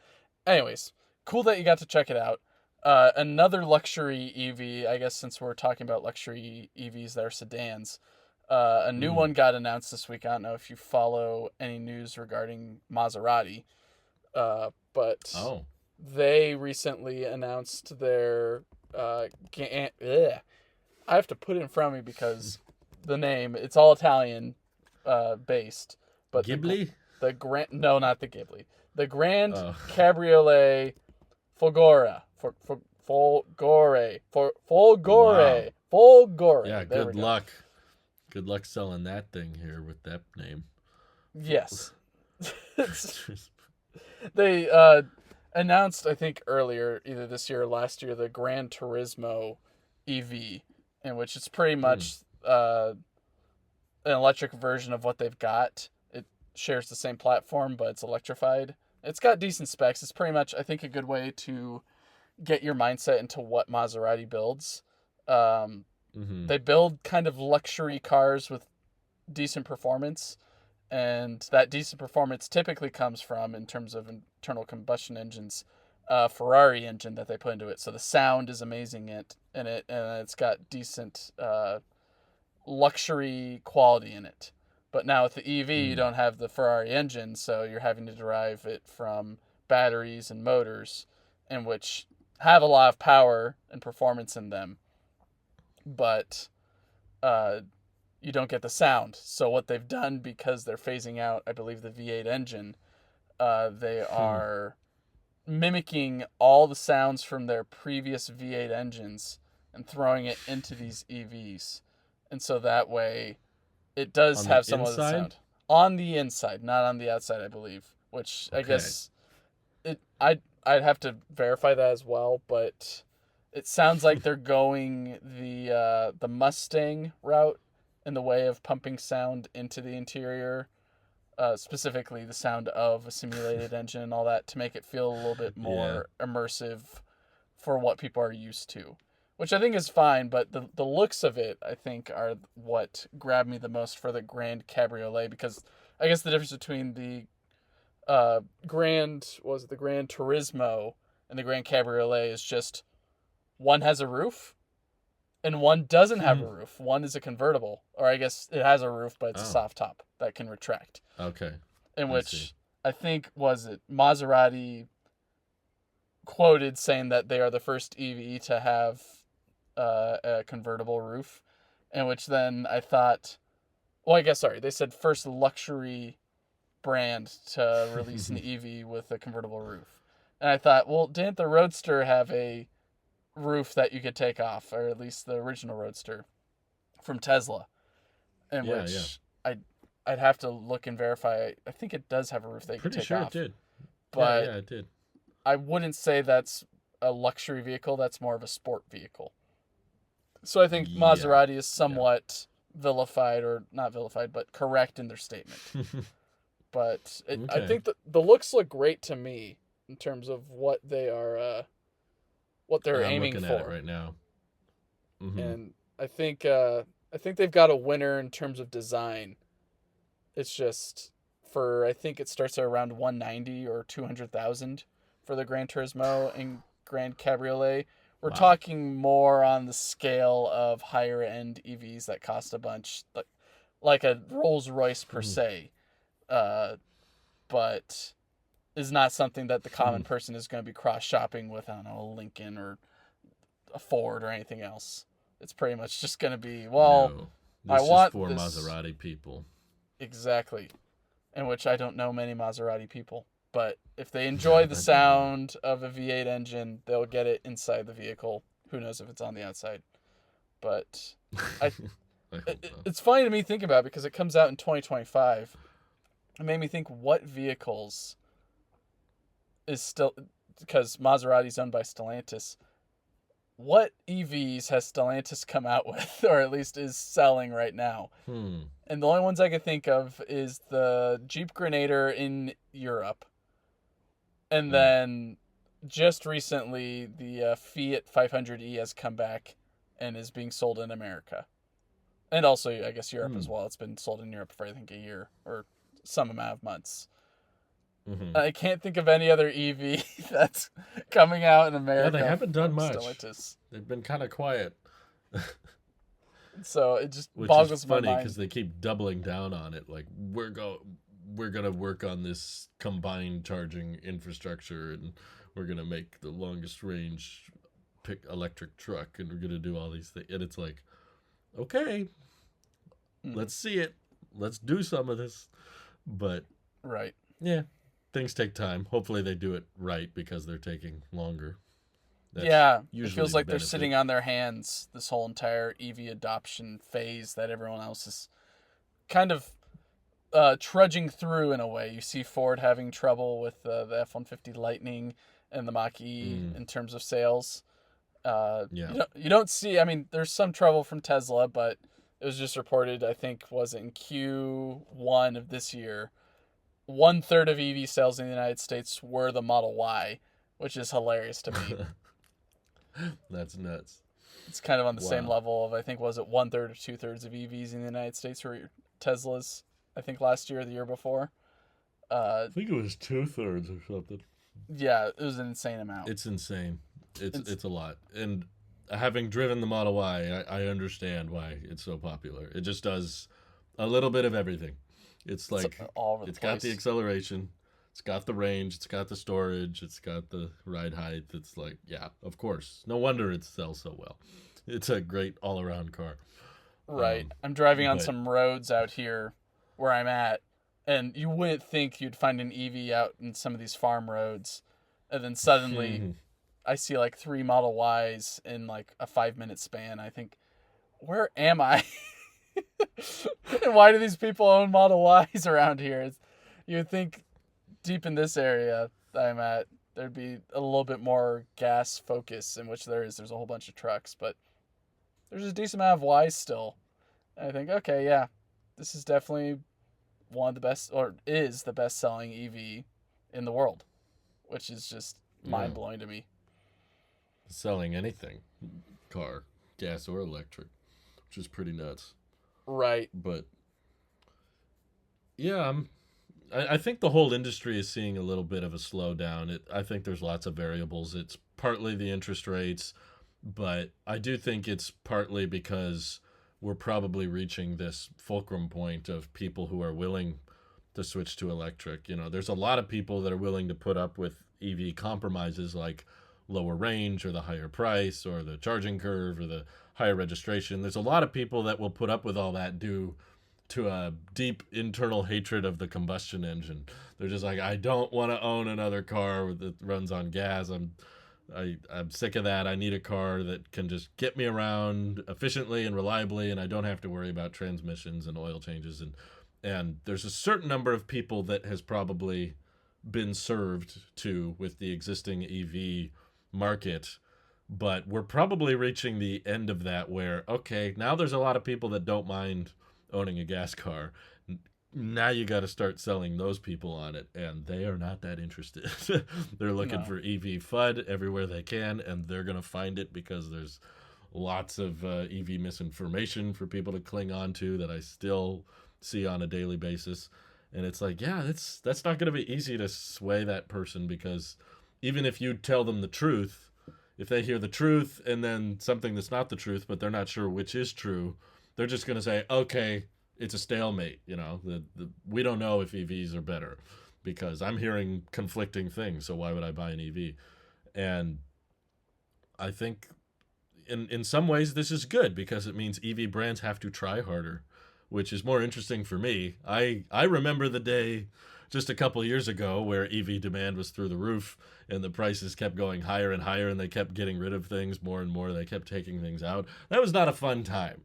Anyways, cool that you got to check it out. Another luxury EV, I guess, since we're talking about luxury EVs that are sedans, a new one got announced this week. I don't know if you follow any news regarding Maserati, but they recently announced their... I have to put it in front of me because the name, it's all Italian based, but Ghibli? The Grand, no, not the Ghibli, the Grand Cabriolet Folgore. Folgore. Yeah, good luck. Good luck selling that thing here with that name. Yes. They announced, I think earlier, either this year or last year, the Gran Turismo EV, in which it's pretty much an electric version of what they've got. It shares the same platform, but it's electrified. It's got decent specs. It's pretty much, I think, a good way to get your mindset into what Maserati builds. They build kind of luxury cars with decent performance, and that decent performance typically comes from, in terms of internal combustion engines, Ferrari engine that they put into it. So the sound is amazing in it, and it's got decent luxury quality in it. But now with the EV, you don't have the Ferrari engine, so you're having to derive it from batteries and motors, in which have a lot of power and performance in them, but you don't get the sound. So what they've done, because they're phasing out, I believe, the V8 engine, they are mimicking all the sounds from their previous V8 engines and throwing it into these EVs. And so that way it does have some of the sound. On the inside, not on the outside, I believe. Which I guess I'd have to verify that as well, but It sounds like they're going the Mustang route in the way of pumping sound into the interior, specifically the sound of a simulated engine and all that, to make it feel a little bit Yeah. more immersive for what people are used to, which I think is fine. But the looks of it, I think, are what grabbed me the most for the Grand Cabriolet, because I guess the difference between the the Grand Turismo and the Grand Cabriolet is just one has a roof and one doesn't have a roof. One is a convertible, or I guess it has a roof, but it's a Oh, soft top that can retract. okay. In I see. which I think was it Maserati quoted saying that they are the first EV to have a convertible roof, in which then I thought, well, I guess sorry, they said first luxury brand to release an EV with a convertible roof, and I thought, well, didn't the Roadster have a roof that you could take off, or at least the original Roadster from Tesla, in Yeah, yeah. which I'd have to look and verify. I think it does have a roof that you could Pretty take sure it off, did. Yeah, but yeah, it did. I wouldn't say that's a luxury vehicle. That's more of a sport vehicle. So I think Yeah, Maserati is yeah. somewhat vilified, or not vilified, but correct in their statement. But I Okay. think that the looks look great to me in terms of what they're I'm aiming looking at it for, right now. Hmm. and I think they've got a winner in terms of design. It's just for I think it starts at around 190 or 200,000 for the Gran Turismo and Grand Cabriolet. We're Wow. talking more on the scale of higher end EVs that cost a bunch, like a Rolls Royce per Mhm. se, uh, but is not something that the common Mhm. person is going to be cross shopping with. I don't know, a Lincoln or a Ford or anything else. It's pretty much just going to be, well, No, I this is want for this Maserati people. exactly, in which I don't know many Maserati people. But if they enjoy the I don't know. sound of a V8 engine, they'll get it inside the vehicle. Who knows if it's on the outside? But I, I hope so. it's funny to me thinking about it because it comes out in 2025. It made me think what vehicles is still, because Maserati's owned by Stellantis. What EVs has Stellantis come out with, or at least is selling right now? Hmm. And the only ones I could think of is the Jeep Grenadier in Europe, and Hmm. then just recently the Fiat 500e has come back and is being sold in America, and also I guess Europe Hmm. as well. It's been sold in Europe for I think a year or some amount of months. Hmm. I can't think of any other EV that's coming out in Yeah, they America haven't done from much. Stellantis. They've been kind of quiet, So it just which is boggles my funny because mind. they keep doubling down on it. Like we're gonna work on this combined charging infrastructure, and we're gonna make the longest range pick electric truck, and we're gonna do all these things. And it's like, okay, Mhm. let's see it. Let's do some of this. But Right. yeah, things take time. Hopefully they do it right because they're taking longer. That's Yeah, it usually feels the like they're benefit. sitting on their hands this whole entire EV adoption phase that everyone else is kind of trudging through in a way. You see Ford having trouble with the F-150 Lightning and the Mach-E Mm, in terms of sales. yeah. You don't see. I mean, there's some trouble from Tesla, but it was just reported. I think was in Q1 of this year. 1/3 of EV sales in the United States were the Model Y, which is hilarious to me. That's nuts. It's kind of on the same Wow. level of I think was it 1/3 or 2/3 of EVs in the United States were Teslas. I think last year or the year before. Uh, I think it was 2/3 or something. yeah, it was an insane amount. It's insane. It's It's a lot. And having driven the Model Y, I understand why it's so popular. It just does a little bit of everything. It's it's like all over the it's got the place. acceleration, it's got the range, it's got the storage, it's got the ride height. It's like, yeah, of course. No wonder it sells so well. It's a great all-around car. Right. Um, I'm driving on but some roads out here where I'm at, and you wouldn't think you'd find an EV out in some of these farm roads, and then suddenly I see like three Model Ys in like a 5 minute span. I think, where am I? And why do these people own Model Ys around here? You would think deep in this area that I'm at, there'd be a little bit more gas focus, in which there's a whole bunch of trucks, but there's a decent amount of Ys still. And I think, okay, yeah, this is definitely one of the best, or is the best selling EV in the world, which is just mind blowing to me. Selling anything, car, gas or electric, which is pretty nuts. Right. But yeah, I think the whole industry is seeing a little bit of a slowdown. I think there's lots of variables. It's partly the interest rates, but I do think it's partly because we're probably reaching this fulcrum point of people who are willing to switch to electric. There's a lot of people that are willing to put up with EV compromises like lower range or the higher price or the charging curve or the higher registration. There's a lot of people that will put up with all that due to a deep internal hatred of the combustion engine. They're just like, I don't want to own another car that runs on gas. I'm sick of that. I need a car that can just get me around efficiently and reliably, and I don't have to worry about transmissions and oil changes. And there's a certain number of people that has probably been served to with the existing EV market, but we're probably reaching the end of that where, okay, now there's a lot of people that don't mind owning a gas car. Now you got to start selling those people on it, and they are not that interested. They're looking for EV FUD everywhere they can, and they're going to find it because there's lots of EV misinformation for people to cling on to that I still see on a daily basis. And it's like, yeah, that's not going to be easy to sway that person, because even if you tell them the truth, if they hear the truth and then something that's not the truth, but they're not sure which is true, they're just going to say, okay, it's a stalemate. We don't know if EVs are better because I'm hearing conflicting things. So why would I buy an EV? And I think in some ways this is good because it means EV brands have to try harder, which is more interesting for me. I remember the day just a couple years ago where EV demand was through the roof and the prices kept going higher and higher and they kept getting rid of things more and more. They kept taking things out. That was not a fun time.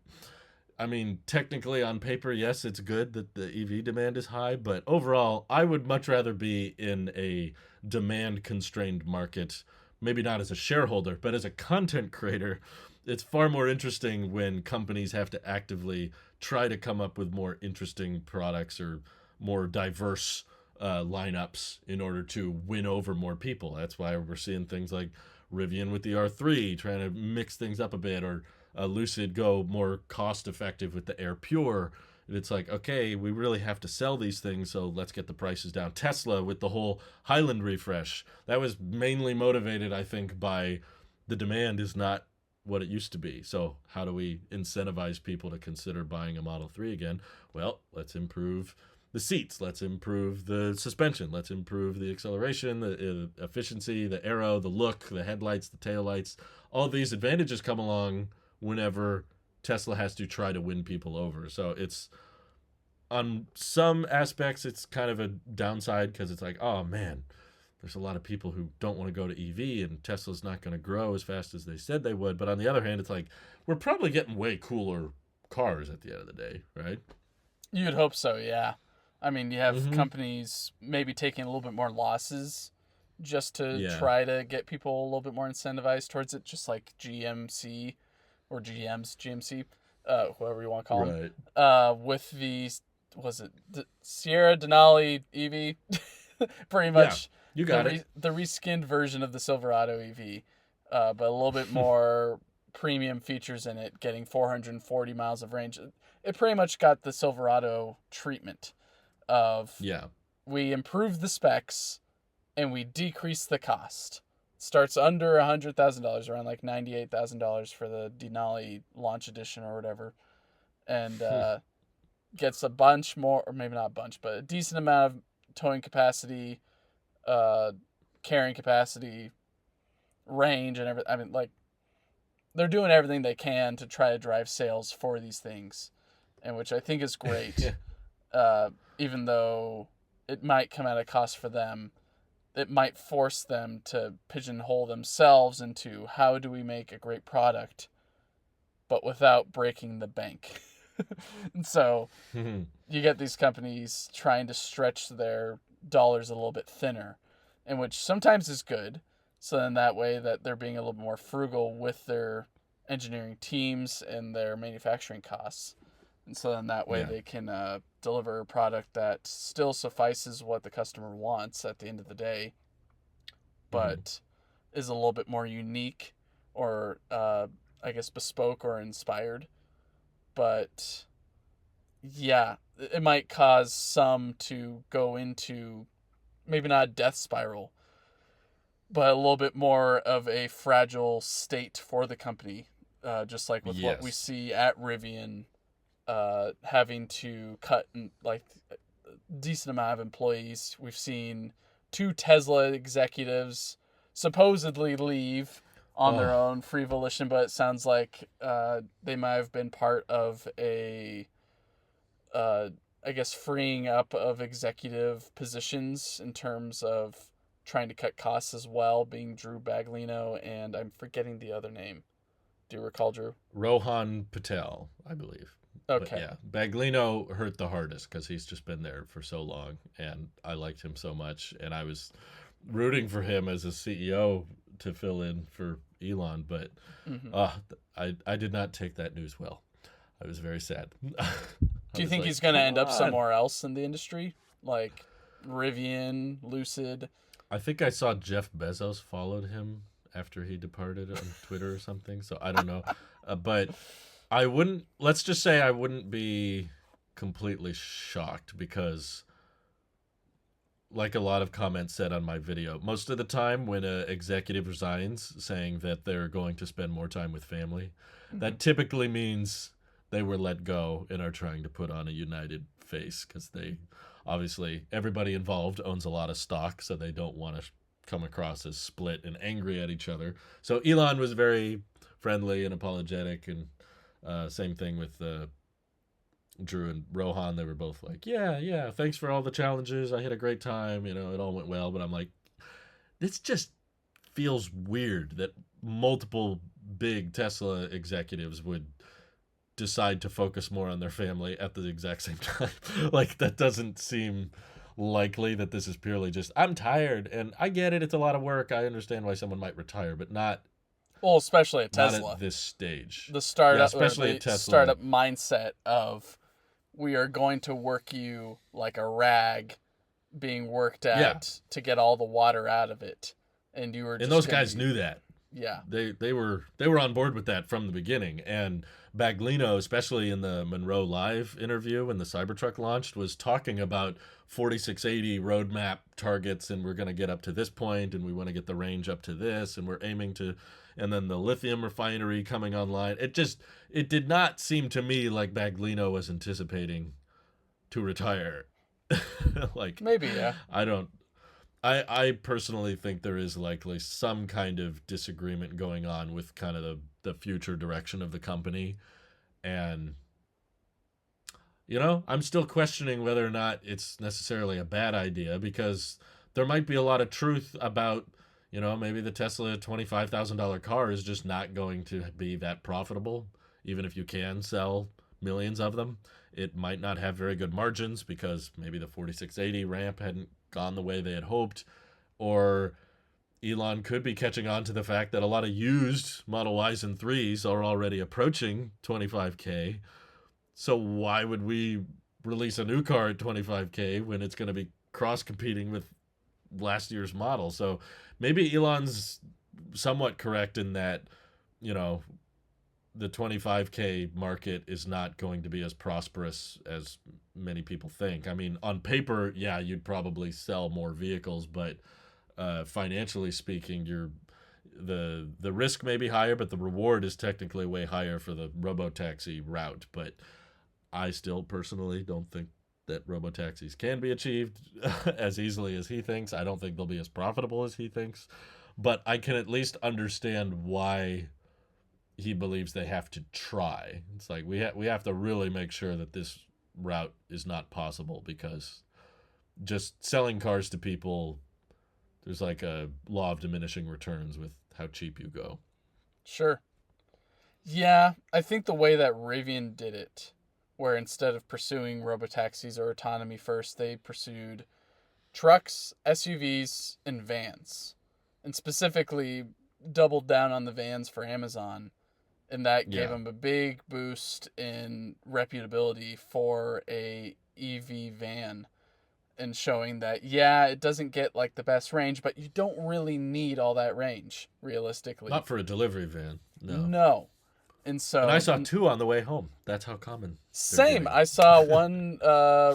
I mean, technically on paper, yes, it's good that the EV demand is high, but overall, I would much rather be in a demand-constrained market, maybe not as a shareholder, but as a content creator. It's far more interesting when companies have to actively try to come up with more interesting products or more diverse lineups in order to win over more people. That's why we're seeing things like Rivian with the R3 trying to mix things up a bit, or Lucid go more cost effective with the Air Pure. And it's like, okay, we really have to sell these things, so let's get the prices down. Tesla with the whole Highland refresh, that was mainly motivated, I think, by the demand is not what it used to be. So how do we incentivize people to consider buying a Model 3 again? Well, let's improve the seats, let's improve the suspension, let's improve the acceleration, the efficiency, the aero, the look, the headlights, the taillights. All these advantages come along whenever Tesla has to try to win people over. So it's, on some aspects, it's kind of a downside because it's like, oh man, there's a lot of people who don't want to go to EV and Tesla's not going to grow as fast as they said they would. But on the other hand, it's like, we're probably getting way cooler cars at the end of the day, right? You'd hope so, yeah. I mean, you have companies maybe taking a little bit more losses just to try to get people a little bit more incentivized towards it, just like GMC or GMC, whoever you want to call them. With the, was it the Sierra Denali EV? Pretty much you got it. The reskinned version of the Silverado EV, but a little bit more premium features in it, getting 440 miles of range. It pretty much got the Silverado treatment of, we improved the specs and we decreased the cost. Starts under $100,000, around like $98,000 for the Denali launch edition or whatever, and gets a bunch more, or maybe not a bunch, but a decent amount of towing capacity, carrying capacity, range, and everything. I mean, like, they're doing everything they can to try to drive sales for these things, and which I think is great. Even though it might come at a cost for them, it might force them to pigeonhole themselves into how do we make a great product, but without breaking the bank. And so you get these companies trying to stretch their dollars a little bit thinner. and which sometimes is good. So then that way that they're being a little more frugal with their engineering teams and their manufacturing costs. And so then that way Yeah. they can deliver a product that still suffices what the customer wants at the end of the day, Hmm. but is a little bit more unique or, I guess, bespoke or inspired. But yeah, it might cause some to go into maybe not a death spiral, but a little bit more of a fragile state for the company. Just like with what we Yes. see at Rivian, having to cut like a decent amount of employees. We've seen two Tesla executives supposedly leave on their Oh, own free volition, but it sounds like they might have been part of a uh, I guess freeing up of executive positions in terms of trying to cut costs as well, being Drew Baglino and I'm forgetting the other name. Do you recall, Drew? Rohan Patel, I believe. But Okay. yeah, Baglino hurt the hardest because he's just been there for so long, and I liked him so much, and I was rooting for him as a CEO to fill in for Elon, but Hmm. uh, I did not take that news well. I was very sad. I Do you was think like, he's going to come end up on. somewhere else in the industry? Like Rivian, Lucid? I think I saw Jeff Bezos followed him after he departed on Twitter or something, so I don't know. But I wouldn't, let's just say I wouldn't be completely shocked because, like a lot of comments said on my video, most of the time when an executive resigns saying that they're going to spend more time with family, Hmm. that typically means they were let go and are trying to put on a united face because they obviously, everybody involved owns a lot of stock, so they don't want to come across as split and angry at each other. So Elon was very friendly and apologetic, and same thing with Drew and Rohan. They were both like, "Yeah, yeah, thanks for all the challenges. I had a great time. You know, it all went well." But I'm like, this just feels weird that multiple big Tesla executives would decide to focus more on their family at the exact same time. Like that doesn't seem likely that this is purely just I'm tired and I get it, it's a lot of work. I understand why someone might retire, but Well, especially at not at Tesla. this stage. The Yeah, startup or especially at the Tesla. startup mindset of we are going to work you like a rag being worked Yeah. at to get all the water out of it. And you were And just those going to guys be, knew that. yeah. They were on board with that from the beginning. And Baglino, especially in the Monroe Live interview when the Cybertruck launched, was talking about 4680 roadmap targets, and we're going to get up to this point, and we want to get the range up to this, and we're aiming to, and then the lithium refinery coming online. It did not seem to me like Baglino was anticipating to retire. Like, Maybe, yeah. I don't. I personally think there is likely some kind of disagreement going on with kind of the future direction of the company. And, I'm still questioning whether or not it's necessarily a bad idea because there might be a lot of truth about, maybe the Tesla $25,000 car is just not going to be that profitable, even if you can sell millions of them. It might not have very good margins because maybe the 4680 ramp hadn't gone the way they had hoped, or Elon could be catching on to the fact that a lot of used Model Ys and 3s are already approaching 25K. So why would we release a new car at 25K when it's going to be cross competing with last year's model? So maybe Elon's somewhat correct in that, you know, the 25K market is not going to be as prosperous as many people think. I mean, on paper, yeah, you'd probably sell more vehicles, but financially speaking, the risk may be higher, but the reward is technically way higher for the robotaxi route. But I still personally don't think that robotaxis can be achieved as easily as he thinks. I don't think they'll be as profitable as he thinks, but I can at least understand why he believes they have to try. It's like we have to really make sure that this route is not possible because just selling cars to people, there's like a law of diminishing returns with how cheap you go. Sure. Yeah, I think the way that Rivian did it, where instead of pursuing robotaxis or autonomy first, they pursued trucks, SUVs, and vans, and specifically doubled down on the vans for Amazon, and that gave them a big boost in reputability for a EV van, and showing that it doesn't get like the best range, but you don't really need all that range realistically. Not for a delivery van. No. And so, and I saw two on the way home. That's how common. Same. I saw one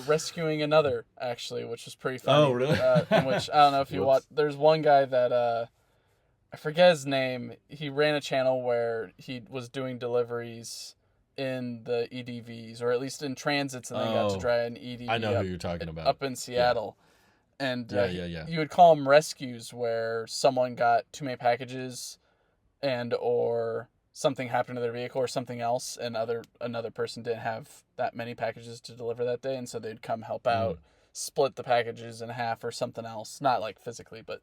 rescuing another, actually, which was pretty funny. Oh, really? In which, I don't know if you watch. There's one guy that, I forget his name. He ran a channel where he was doing deliveries in the EDVs, or at least in transits, and then got to drive an EDV. I know who you're talking about. Up in Seattle. Yeah. And you would call them rescues, where someone got too many packages and or something happened to their vehicle or something else, and another person didn't have that many packages to deliver that day, and so they'd come help out, split the packages in half or something else. Not like physically, but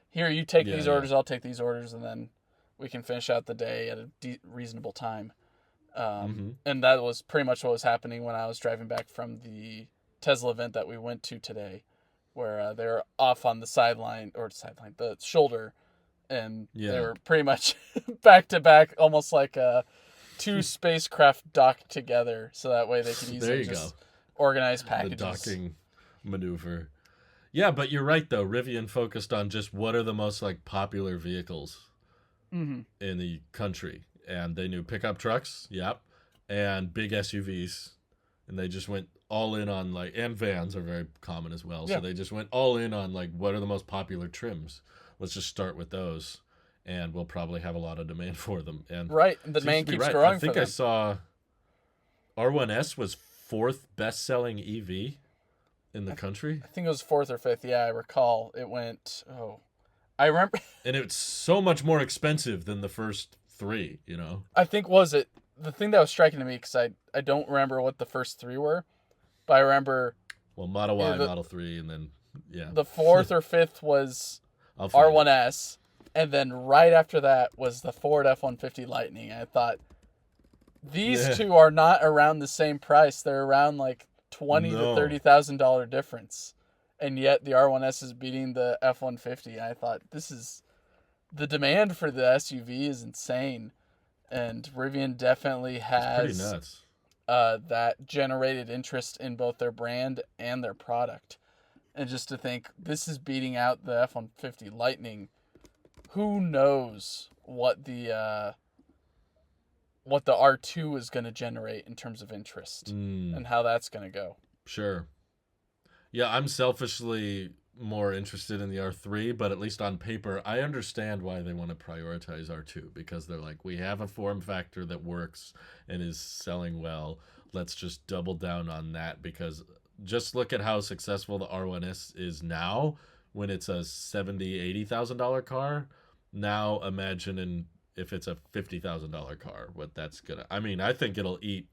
here, you take these orders, I'll take these orders, and then we can finish out the day at a reasonable time. And that was pretty much what was happening when I was driving back from the Tesla event that we went to today, where they were off on the the shoulder, and they were pretty much back to back, almost like two spacecraft docked together, so that way they could easily just organize packages. The docking maneuver. Yeah, but you're right though. Rivian focused on just what are the most like popular vehicles in the country, and they knew pickup trucks, and big SUVs, and they just went all in on like, and vans are very common as well. So they just went all in on like, what are the most popular trims? Let's just start with those, and we'll probably have a lot of demand for them. And the demand keeps growing. I think I saw R1S was 4th best-selling EV in the country. I think it was 4th or 5th. Yeah, I recall it went. I remember. And it's so much more expensive than the first 3. You know. I think the thing that was striking to me, because I don't remember what the first 3 were, but I remember. Well, Model Y, Model 3, and then the 4th or 5th was R1S, and then right after that was the Ford F-150 Lightning. I thought, these two are not around the same price. They're around like $20,000 to $30,000 difference, and yet the R1S is beating the F-150. I thought, the demand for the SUV is insane, and Rivian definitely has pretty nuts. That generated interest in both their brand and their product. And just to think, this is beating out the F-150 Lightning. Who knows what the R2 is going to generate in terms of interest and how that's going to go. Sure. Yeah, I'm selfishly more interested in the R3, but at least on paper, I understand why they want to prioritize R2, because they're like, we have a form factor that works and is selling well. Let's just double down on that, because just look at how successful the R1S is now when it's a $70,000, $80,000 car. Now imagine if it's a $50,000 car, what that's gonna. I mean, I think it'll eat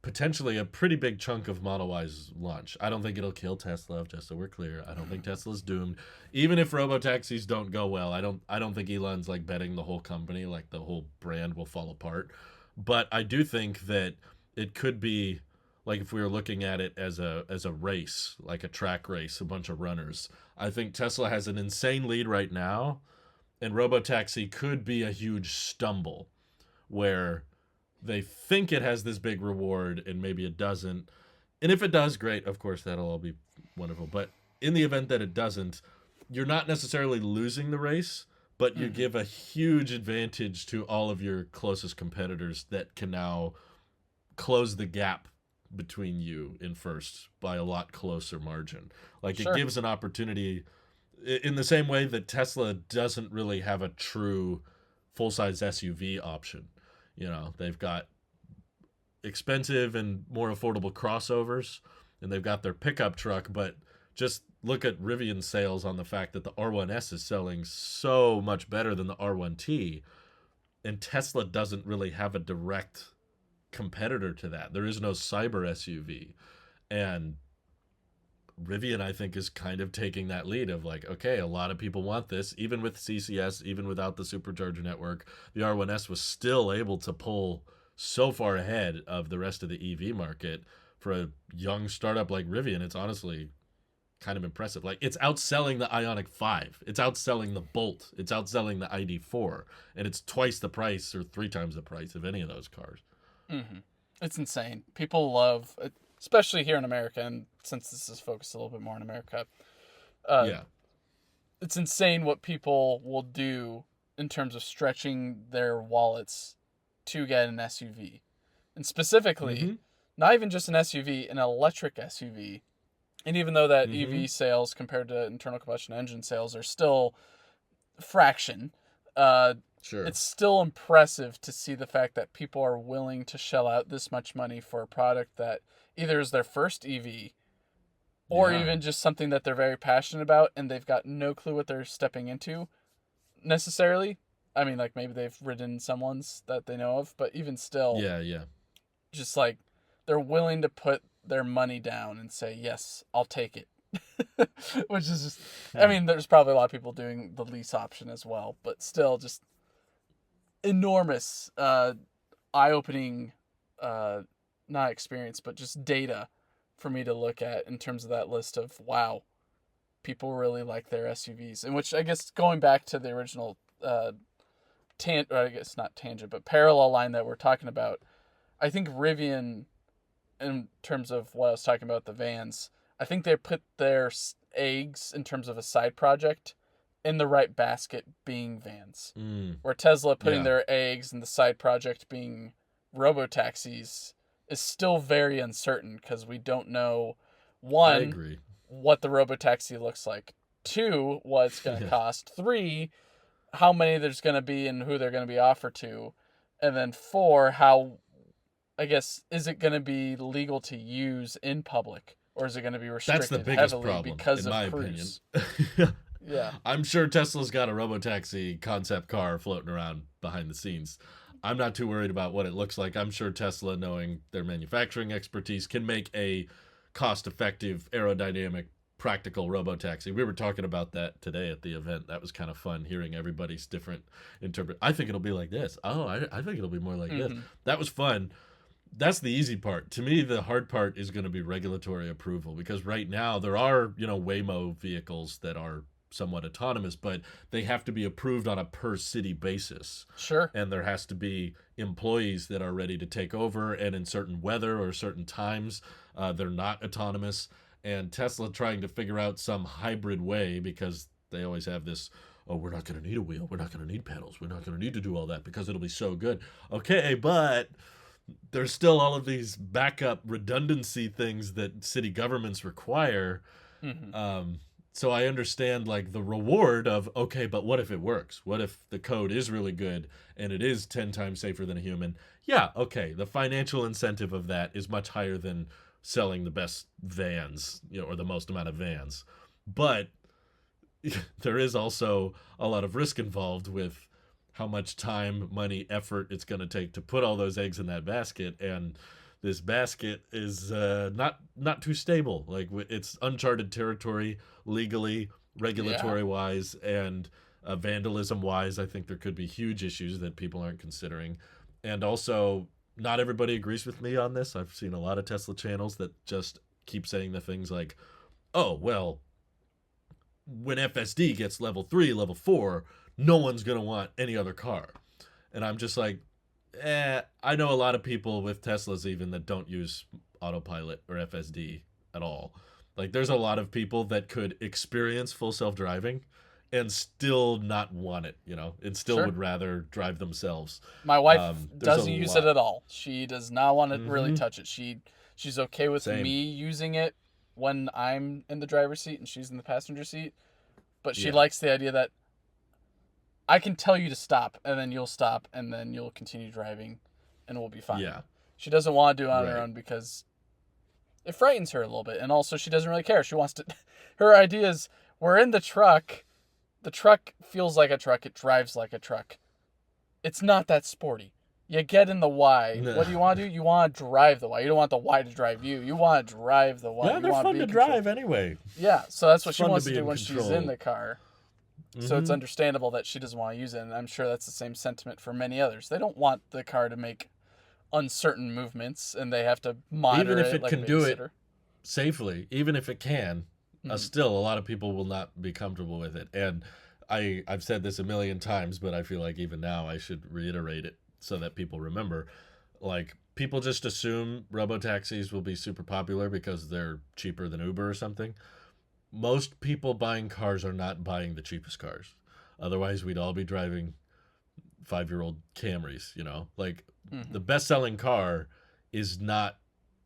potentially a pretty big chunk of Model Y's launch. I don't think it'll kill Tesla, just so we're clear. I don't think Tesla's doomed. Even if robotaxis don't go well, I don't think Elon's like betting the whole company, like the whole brand will fall apart. But I do think that it could be, like, if we were looking at it as a race, like a track race, a bunch of runners, I think Tesla has an insane lead right now, and robotaxi could be a huge stumble where they think it has this big reward and maybe it doesn't. And if it does, great, of course, that'll all be wonderful. But in the event that it doesn't, you're not necessarily losing the race, but you give a huge advantage to all of your closest competitors that can now close the gap between you in first by a lot closer margin. Like, it gives an opportunity in the same way that Tesla doesn't really have a true full-size SUV option. You know, they've got expensive and more affordable crossovers, and they've got their pickup truck, but just look at Rivian's sales on the fact that the R1S is selling so much better than the R1T, and Tesla doesn't really have a direct competitor to that. There is no cyber SUV, and Rivian, I think, is kind of taking that lead of like, okay, a lot of people want this. Even with CCS, even without the supercharger network, the R1S was still able to pull so far ahead of the rest of the EV market. For a young startup like Rivian, it's honestly kind of impressive. Like, it's outselling the Ioniq 5. It's outselling the Bolt. It's outselling the ID4. And it's twice the price or 3 times the price of any of those cars. Mm-hmm. It's insane. People love, especially here in America, and since this is focused a little bit more in America, Yeah. it's insane what people will do in terms of stretching their wallets to get an SUV. And specifically, not even just an SUV, an electric SUV. And even though that EV sales compared to internal combustion engine sales are still fraction, Sure. it's still impressive to see the fact that people are willing to shell out this much money for a product that either is their first EV or even just something that they're very passionate about and they've got no clue what they're stepping into necessarily. I mean, like, maybe they've ridden someone's that they know of, but even still, Yeah. just like they're willing to put their money down and say, yes, I'll take it. Which is just, I mean, there's probably a lot of people doing the lease option as well, but still just enormous, eye-opening, not experience, but just data for me to look at in terms of that list of, wow, people really like their SUVs. In which, I guess, going back to the original, I guess not tangent, but parallel line that we're talking about, I think Rivian, in terms of what I was talking about, the vans, I think they put their eggs in terms of a side project in the right basket being vans. Where Tesla putting their eggs in the side project being robotaxis is still very uncertain because we don't know, one, I agree. what the robotaxi looks like, 2, what it's going to cost, 3, how many there's going to be and who they're going to be offered to, and then 4, how, I guess, is it going to be legal to use in public, or is it going to be restricted That's the biggest heavily problem, because in of my cruise? opinion. Yeah. I'm sure Tesla's got a robotaxi concept car floating around behind the scenes. I'm not too worried about what it looks like. I'm sure Tesla, knowing their manufacturing expertise, can make a cost-effective, aerodynamic, practical robotaxi. We were talking about that today at the event. That was kind of fun, hearing everybody's different I think it'll be like this. Oh, I think it'll be more like this. That was fun. That's the easy part. To me, the hard part is going to be regulatory approval, because right now there are, Waymo vehicles that are somewhat autonomous, but they have to be approved on a per city basis. Sure. And there has to be employees that are ready to take over, and in certain weather or certain times, they're not autonomous. And Tesla trying to figure out some hybrid way, because they always have this, oh, we're not going to need a wheel, we're not going to need pedals, we're not going to need to do all that because it'll be so good. Okay, but there's still all of these backup redundancy things that city governments require. So I understand, like, the reward of, okay, but what if it works? What if the code is really good and it is 10 times safer than a human? Yeah, okay, the financial incentive of that is much higher than selling the best vans, or the most amount of vans. But there is also a lot of risk involved with how much time, money, effort it's going to take to put all those eggs in that basket. And this basket is not too stable. Like, it's uncharted territory legally, regulatory wise, and vandalism wise. I think there could be huge issues that people aren't considering. And also, not everybody agrees with me on this. I've seen a lot of Tesla channels that just keep saying the things like, oh, well, when FSD gets level 3, level 4, no one's going to want any other car. And I'm just like, I know a lot of people with Teslas even that don't use autopilot or FSD at all. Like, there's a lot of people that could experience full self-driving and still not want it, and still would rather drive themselves. My wife doesn't use it at all. She does not want to really touch it. She's okay with me using it when I'm in the driver's seat and she's in the passenger seat, but she likes the idea that I can tell you to stop, and then you'll stop, and then you'll continue driving, and we'll be fine. Yeah. She doesn't want to do it on her own because it frightens her a little bit, and also she doesn't really care. She wants to... Her idea is, we're in the truck. The truck feels like a truck. It drives like a truck. It's not that sporty. You get in the Y. What do you want to do? You want to drive the Y. You don't want the Y to drive you. You want to drive the Y. Yeah, they're fun to drive anyway. Yeah, so that's what she wants to do when she's in the car. So it's understandable that she doesn't want to use it, and I'm sure that's the same sentiment for many others. They don't want the car to make uncertain movements, and they have to monitor even if it like can do it safely. Even if it can, Mhm. still a lot of people will not be comfortable with it. And I've said this a million times, but I feel like even now I should reiterate it so that people remember. Like, people just assume robo taxis will be super popular because they're cheaper than Uber or something. Most people buying cars are not buying the cheapest cars. Otherwise, we'd all be driving 5-year-old Camrys, you know? Like, the Mhm. best selling car is not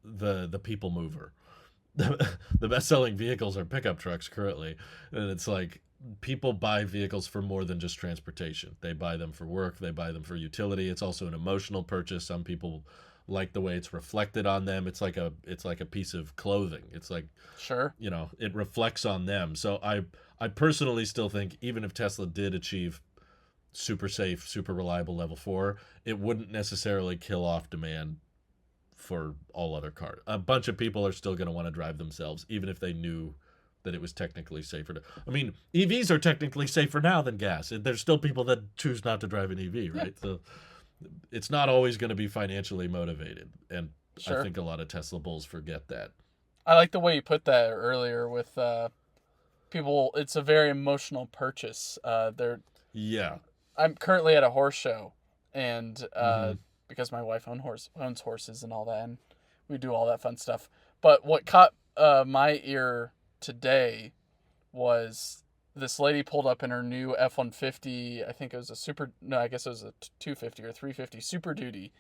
the people mover. The best selling vehicles are pickup trucks currently. And it's like, people buy vehicles for more than just transportation. They buy them for work, they buy them for utility. It's also an emotional purchase. Some people like the way it's reflected on them. It's like a piece of clothing. It's like, Sure. it reflects on them. So I personally still think even if Tesla did achieve super safe, super reliable level 4, it wouldn't necessarily kill off demand for all other cars. A bunch of people are still going to want to drive themselves, even if they knew that it was technically safer. I mean, EVs are technically safer now than gas. There's still people that choose not to drive an EV, Yeah. right? So it's not always going to be financially motivated. And I Sure. think a lot of Tesla bulls forget that. I like the way you put that earlier with people. It's a very emotional purchase. They're Yeah. I'm currently at a horse show, and Mm-hmm. because my wife owns horses and all that, and we do all that fun stuff. But what caught my ear today was this lady pulled up in her new F-150. I think it was a super. No, I guess it was a 250 or 350 Super Duty,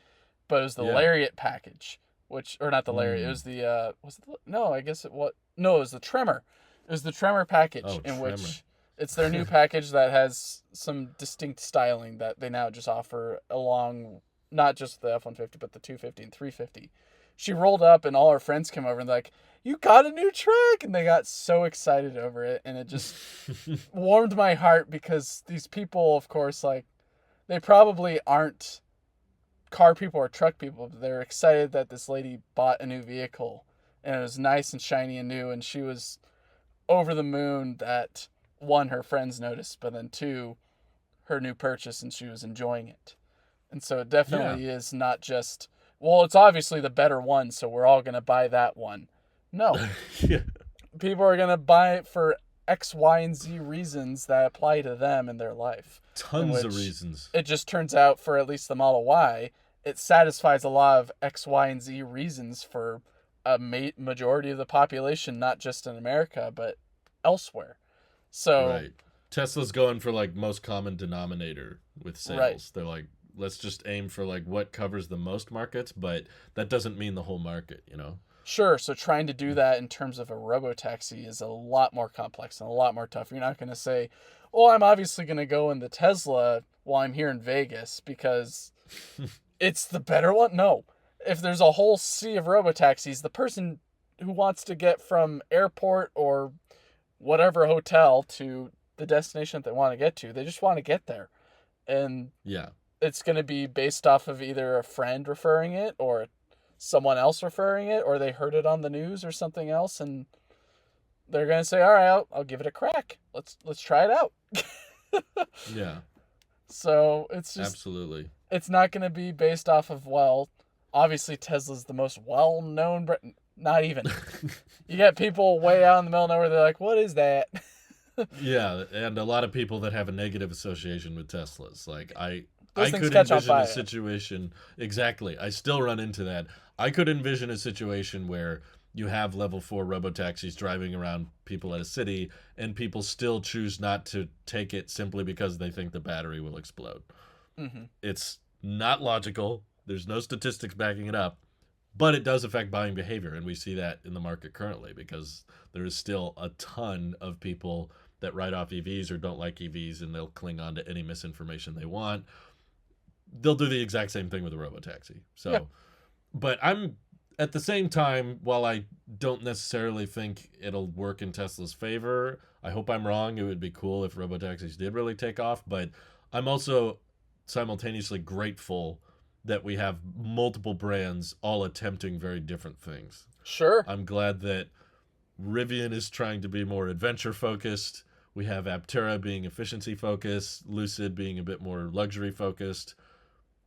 but it was the Yeah. Lariat package, which or not the Lariat. It Mm. was the was it no, I guess it what no, it was the Tremor. It was the Tremor package Oh, in Tremor. which it's their new package that has some distinct styling that they now just offer along not just the F-150 but the 250 and 350. She rolled up and all her friends came over and they're like, "You got a new truck!" And they got so excited over it, and it just warmed my heart because these people, of course, like they probably aren't car people or truck people. They're excited that this lady bought a new vehicle and it was nice and shiny and new, and she was over the moon that one, her friends noticed, but then two, her new purchase and she was enjoying it. And so it Yeah. definitely is not just, well, it's obviously the better one, so we're all going to buy that one. No, Yeah. people are going to buy it for X, Y, and Z reasons that apply to them in their life, in Tons of which reasons. it just turns out for at least the Model Y, it satisfies a lot of X, Y, and Z reasons for a majority of the population, not just in America, but elsewhere. So, Right. Tesla's going for like most common denominator with right. sales. They're like, let's just aim for like what covers the most markets, but that doesn't mean the whole market. Sure, so trying to do that in terms of a robotaxi is a lot more complex and a lot more tough. You're not going to say, well, I'm obviously going to go in the Tesla while I'm here in Vegas because it's the better one. No. If there's a whole sea of robotaxis, the person who wants to get from airport or whatever hotel to the destination that they want to get to, they just want to get there. And Yeah. it's going to be based off of either a friend referring it or someone else referring it, or they heard it on the news or something else, and they're going to say, all right, I'll give it a crack. Let's try it out. Yeah. So it's just, Absolutely. it's not going to be based off of, well, obviously Tesla's the most well-known brand. Not even. You get people way out in the middle of nowhere, they're like, what is that? Yeah, and a lot of people that have a negative association with Teslas. Like I Those things could catch on envision a fire. situation exactly. I still run into that. I could envision a situation where you have level 4 robotaxis driving around people at a city and people still choose not to take it simply because they think the battery will explode. Hmm. It's not logical. There's no statistics backing it up, but it does affect buying behavior, and we see that in the market currently because there is still a ton of people that write off EVs or don't like EVs, and they'll cling on to any misinformation they want. They'll do the exact same thing with a robotaxi. Yeah, So, but I'm at the same time, while I don't necessarily think it'll work in Tesla's favor, I hope I'm wrong. It would be cool if robotaxis did really take off, but I'm also simultaneously grateful that we have multiple brands all attempting very different things. sure. I'm glad that Rivian is trying to be more adventure focused. We have Aptera being efficiency focused, Lucid being a bit more luxury focused,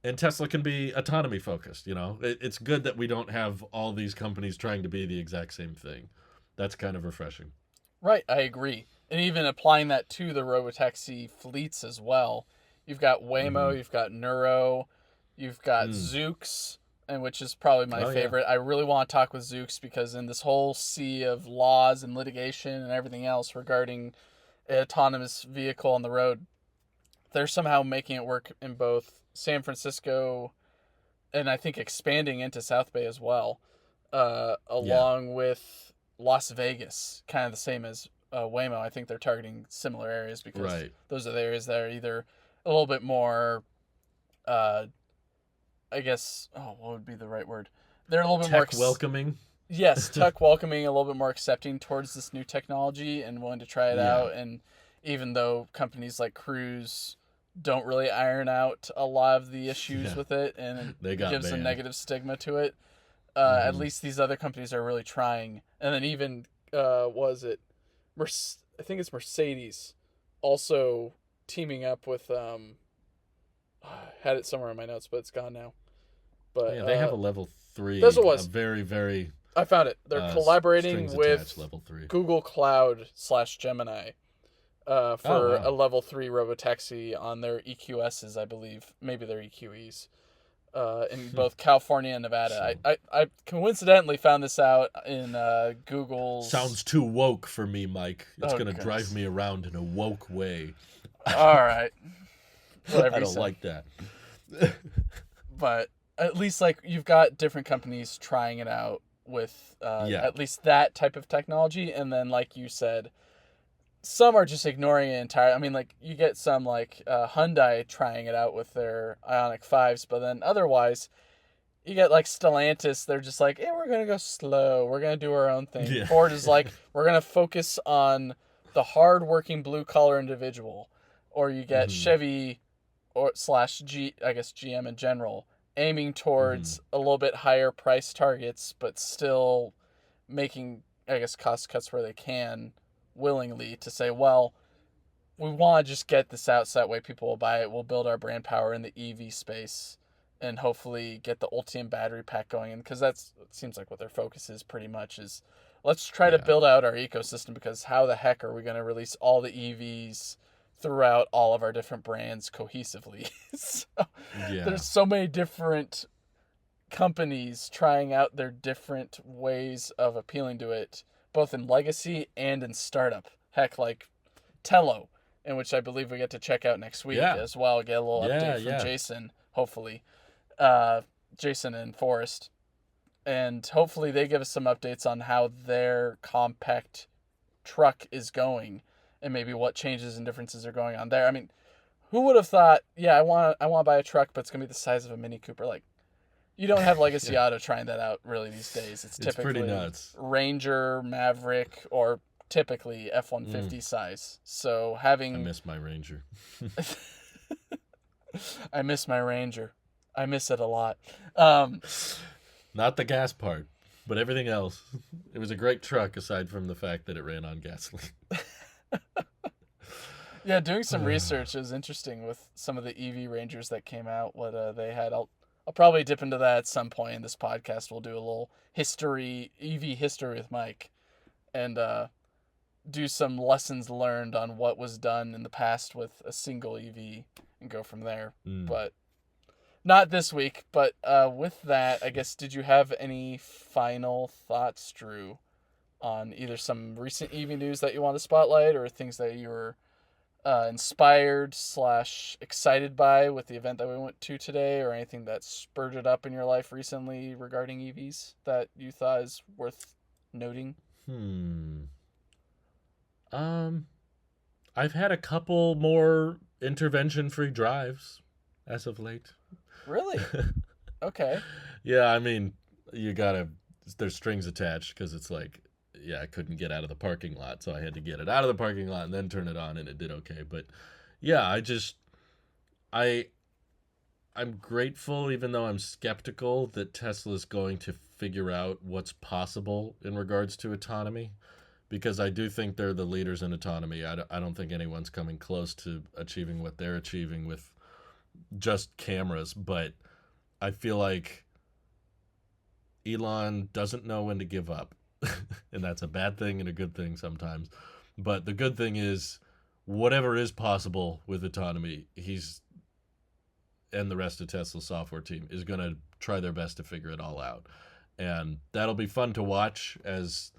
and Tesla can be autonomy focused. It's good that we don't have all these companies trying to be the exact same thing. That's kind of refreshing. Right, I agree. And even applying that to the robotaxi fleets as well. You've got Mm-hmm. Waymo, you've got Nuro, you've got Mm. Zoox, and which is probably my Oh yeah. favorite. I really want to talk with Zoox because in this whole sea of laws and litigation and everything else regarding an autonomous vehicle on the road, they're somehow making it work in both San Francisco and I think expanding into South Bay as well, Yeah. along with Las Vegas, kind of the same as Waymo. I think they're targeting similar areas because Right. those are the areas that are either a little bit more, uh, I guess, oh, what would be the right word? They're a little bit more, Tech welcoming. yes, tech welcoming, a little bit more accepting towards this new technology and willing to try it Yeah. out. And even though companies like Cruise don't really iron out a lot of the issues Yeah. with it and They it got gives a banned. negative stigma to it, at Mm-hmm. least these other companies are really trying. And then even, was it, I think it's Mercedes, also teaming up with, had it somewhere in my notes, but it's gone now. But Yeah, they have a level that's three, what it a was. very, very I found it. They're strings collaborating attached with level three. Google Cloud / Gemini Oh for a wow. level 3 robotaxi on their EQSs, I believe. Maybe their EQEs. In both California and Nevada. So I coincidentally found this out in Google's. sounds too woke for me, Mike. It's Oh, gonna drive goodness. me around in a woke way. All right. Whatever I you don't say. like that. But at least, like, you've got different companies trying it out with Yeah. at least that type of technology. And then, like you said, some are just ignoring it entirely. I mean, like you get some like Hyundai trying it out with their Ionic 5s, but then otherwise you get like Stellantis. They're just like, hey, we're gonna go slow. We're gonna do our own thing. Yeah. Ford is like, we're gonna focus on the hard-working blue-collar individual. Or you get Mm-hmm. Chevy or / I guess GM in general, aiming Mm-hmm. towards a little bit higher price targets, but still making, I guess, cost cuts where they can willingly to say, well, we want to just get this out so that way people will buy it. We'll build our brand power in the EV space and hopefully get the Ultium battery pack going. And because that's, it seems like what their focus is pretty much is let's try to Yeah. build out our ecosystem because how the heck are we going to release all the EVs throughout all of our different brands cohesively? So, Yeah. there's so many different companies trying out their different ways of appealing to it, both in legacy and in startup. Heck, like Tello, in which I believe we get to check out next week Yeah. as well. Get a little Yeah. update from Yeah. Jason, hopefully. Uh, Jason and Forrest. And hopefully they give us some updates on how their compact truck is going and maybe what changes and differences are going on there. I mean, who would have thought, yeah, I want to buy a truck, but it's going to be the size of a Mini Cooper. Like, you don't have Legacy Yeah. Auto trying that out really these days. It's It's pretty typically nuts. Ranger, Maverick, or typically F-150 size. So I having miss my Ranger. I miss my Ranger. I miss it a lot. Um, Not the gas part, but everything else. It was a great truck aside from the fact that it ran on gasoline. yeah, doing some research is interesting with some of the EV Rangers that came out. What they had. I'll probably dip into that at some point in this podcast. We'll do a little EV history with Mike, and do some lessons learned on what was done in the past with a single EV and go from there. Mm. But not this week. But with that, I guess, did you have any final thoughts, Drew, on either some recent EV news that you want to spotlight or things that you were inspired / excited by with the event that we went to today, or anything that spurred it up in your life recently regarding EVs that you thought is worth noting? Hmm. I've had a couple more intervention-free drives as of late. Really? Okay. Yeah, I mean, you gotta. There's strings attached because it's like, yeah, I couldn't get out of the parking lot, so I had to get it out of the parking lot and then turn it on, and it did okay. But yeah, I, I'm grateful, even though I'm skeptical that Tesla's going to figure out what's possible in regards to autonomy, because I do think they're the leaders in autonomy. I don't think anyone's coming close to achieving what they're achieving with just cameras, but I feel like Elon doesn't know when to give up. and that's a bad thing and a good thing sometimes. But the good thing is, whatever is possible with autonomy, he's and the rest of Tesla's software team is going to try their best to figure it all out. And that'll be fun to watch as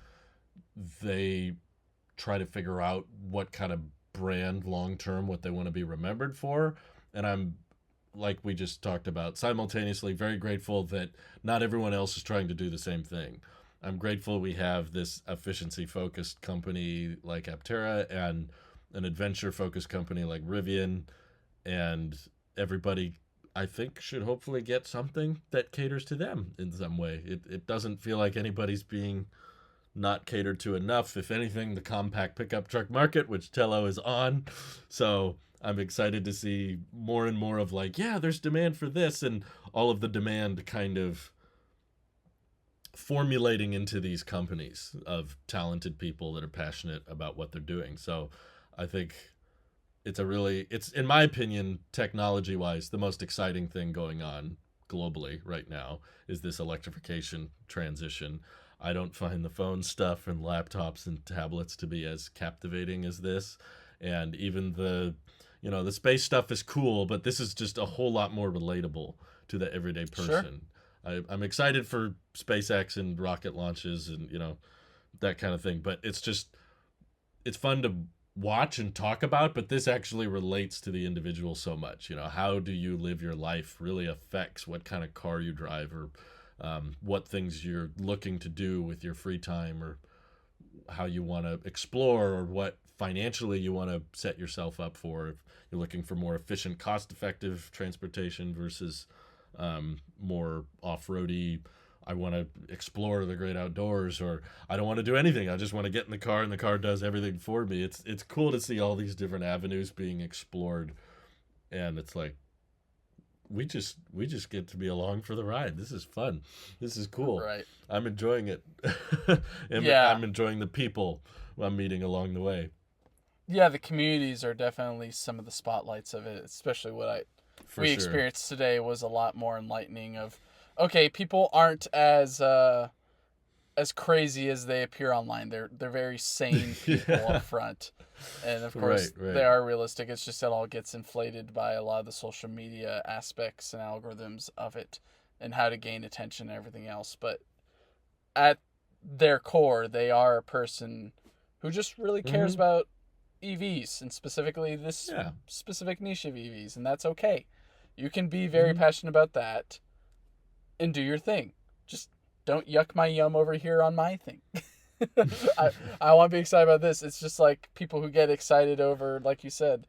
they try to figure out what kind of brand long term, what they want to be remembered for. And I'm, like we just talked about, simultaneously very grateful that not everyone else is trying to do the same thing. I'm grateful we have this efficiency focused company like Aptera and an adventure focused company like Rivian, and everybody, I think, should hopefully get something that caters to them in some way. It doesn't feel like anybody's being not catered to enough. If anything, the compact pickup truck market, which Tello is on. So I'm excited to see more and more of like, yeah, there's demand for this, and all of the demand kind of formulating into these companies of talented people that are passionate about what they're doing. So I think it's in my opinion, technology wise, the most exciting thing going on globally right now is this electrification transition. I don't find the phone stuff and laptops and tablets to be as captivating as this. And even the space stuff is cool, but this is just a whole lot more relatable to the everyday person. Sure. I'm excited for SpaceX and rocket launches and, that kind of thing. But it's fun to watch and talk about, but this actually relates to the individual so much. How do you live your life really affects what kind of car you drive, or what things you're looking to do with your free time, or how you want to explore, or what financially you want to set yourself up for. If you're looking for more efficient, cost-effective transportation versus more off-roady, I want to explore the great outdoors, or I don't want to do anything. I just want to get in the car and the car does everything for me. It's cool to see all these different avenues being explored, and it's like we just get to be along for the ride. This is fun. This is cool. Right. I'm enjoying it. And yeah. I'm enjoying the people I'm meeting along the way. Yeah, the communities are definitely some of the spotlights of it, especially what we experienced today was a lot more enlightening of, okay, people aren't as crazy as they appear online. They're very sane people up front. And of course, they are realistic. It's just it all gets inflated by a lot of the social media aspects and algorithms of it and how to gain attention and everything else. But at their core, they are a person who just really cares about EVs, and specifically this specific niche of EVs, and that's okay. You can be very passionate about that and do your thing. Just don't yuck my yum over here on my thing. I want to be excited about this. It's just like people who get excited over, like you said,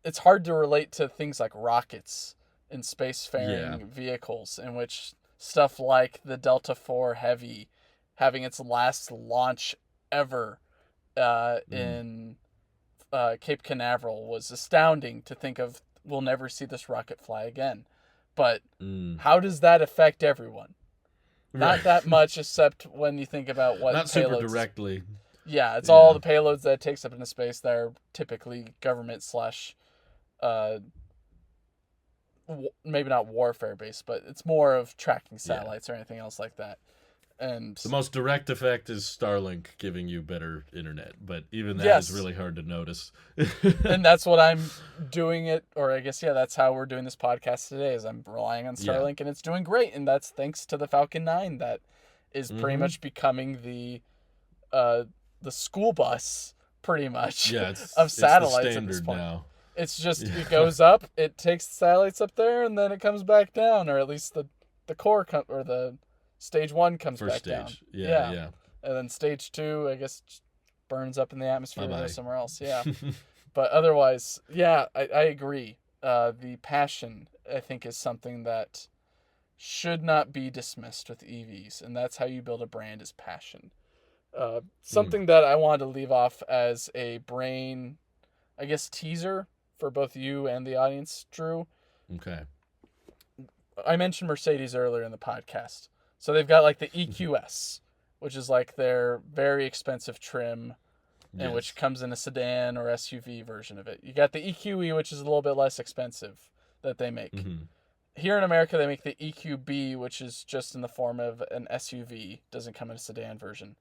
it's hard to relate to things like rockets and spacefaring vehicles, in which stuff like the Delta IV Heavy having its last launch ever in Cape Canaveral was astounding to think of. We'll never see this rocket fly again. But how does that affect everyone? Not that much, except when you think about what not payloads. Super directly. Yeah, it's all the payloads that it takes up into space that are typically government / maybe not warfare based, but it's more of tracking satellites or anything else like that. And the most direct effect is Starlink giving you better internet, but even that is really hard to notice. And that's what I'm doing it, or I guess, that's how we're doing this podcast today, is I'm relying on Starlink, and it's doing great, and that's thanks to the Falcon 9 that is pretty much becoming the school bus, pretty much, of satellites at this point. Now. It's just, it goes up, it takes the satellites up there, and then it comes back down, or at least the core, or the Stage 1 comes back down. Yeah. And then Stage 2, I guess, burns up in the atmosphere and goes somewhere else. Yeah. But otherwise, I agree. The passion, I think, is something that should not be dismissed with EVs. And that's how you build a brand, is passion. Something that I wanted to leave off as a brain, I guess, teaser for both you and the audience, Drew. Okay. I mentioned Mercedes earlier in the podcast. So they've got like the EQS, which is like their very expensive trim, and which comes in a sedan or SUV version of it. You got the EQE, which is a little bit less expensive, that they make. here in America, they make the EQB, which is just in the form of an SUV. Doesn't come in a sedan version.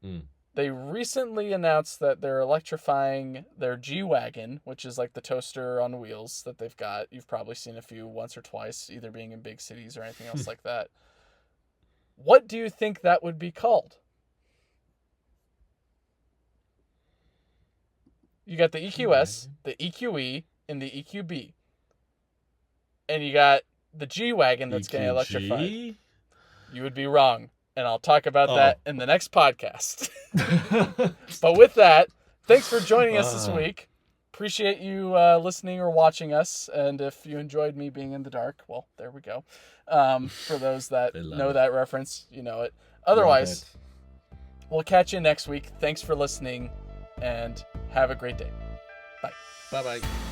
Mm. They recently announced that they're electrifying their G-Wagon, which is like the toaster on wheels that they've got. You've probably seen a few once or twice, either being in big cities or anything else like that. What do you think that would be called? You got the EQS, the EQE, and the EQB. And you got the G-Wagon that's getting electrified. You would be wrong. And I'll talk about that in the next podcast. But with that, thanks for joining us this week. Appreciate you listening or watching us. And if you enjoyed me being in the dark, well, there we go. For those that know that reference, you know it. Otherwise, we'll catch you next week. Thanks for listening, and have a great day. Bye. Bye-bye.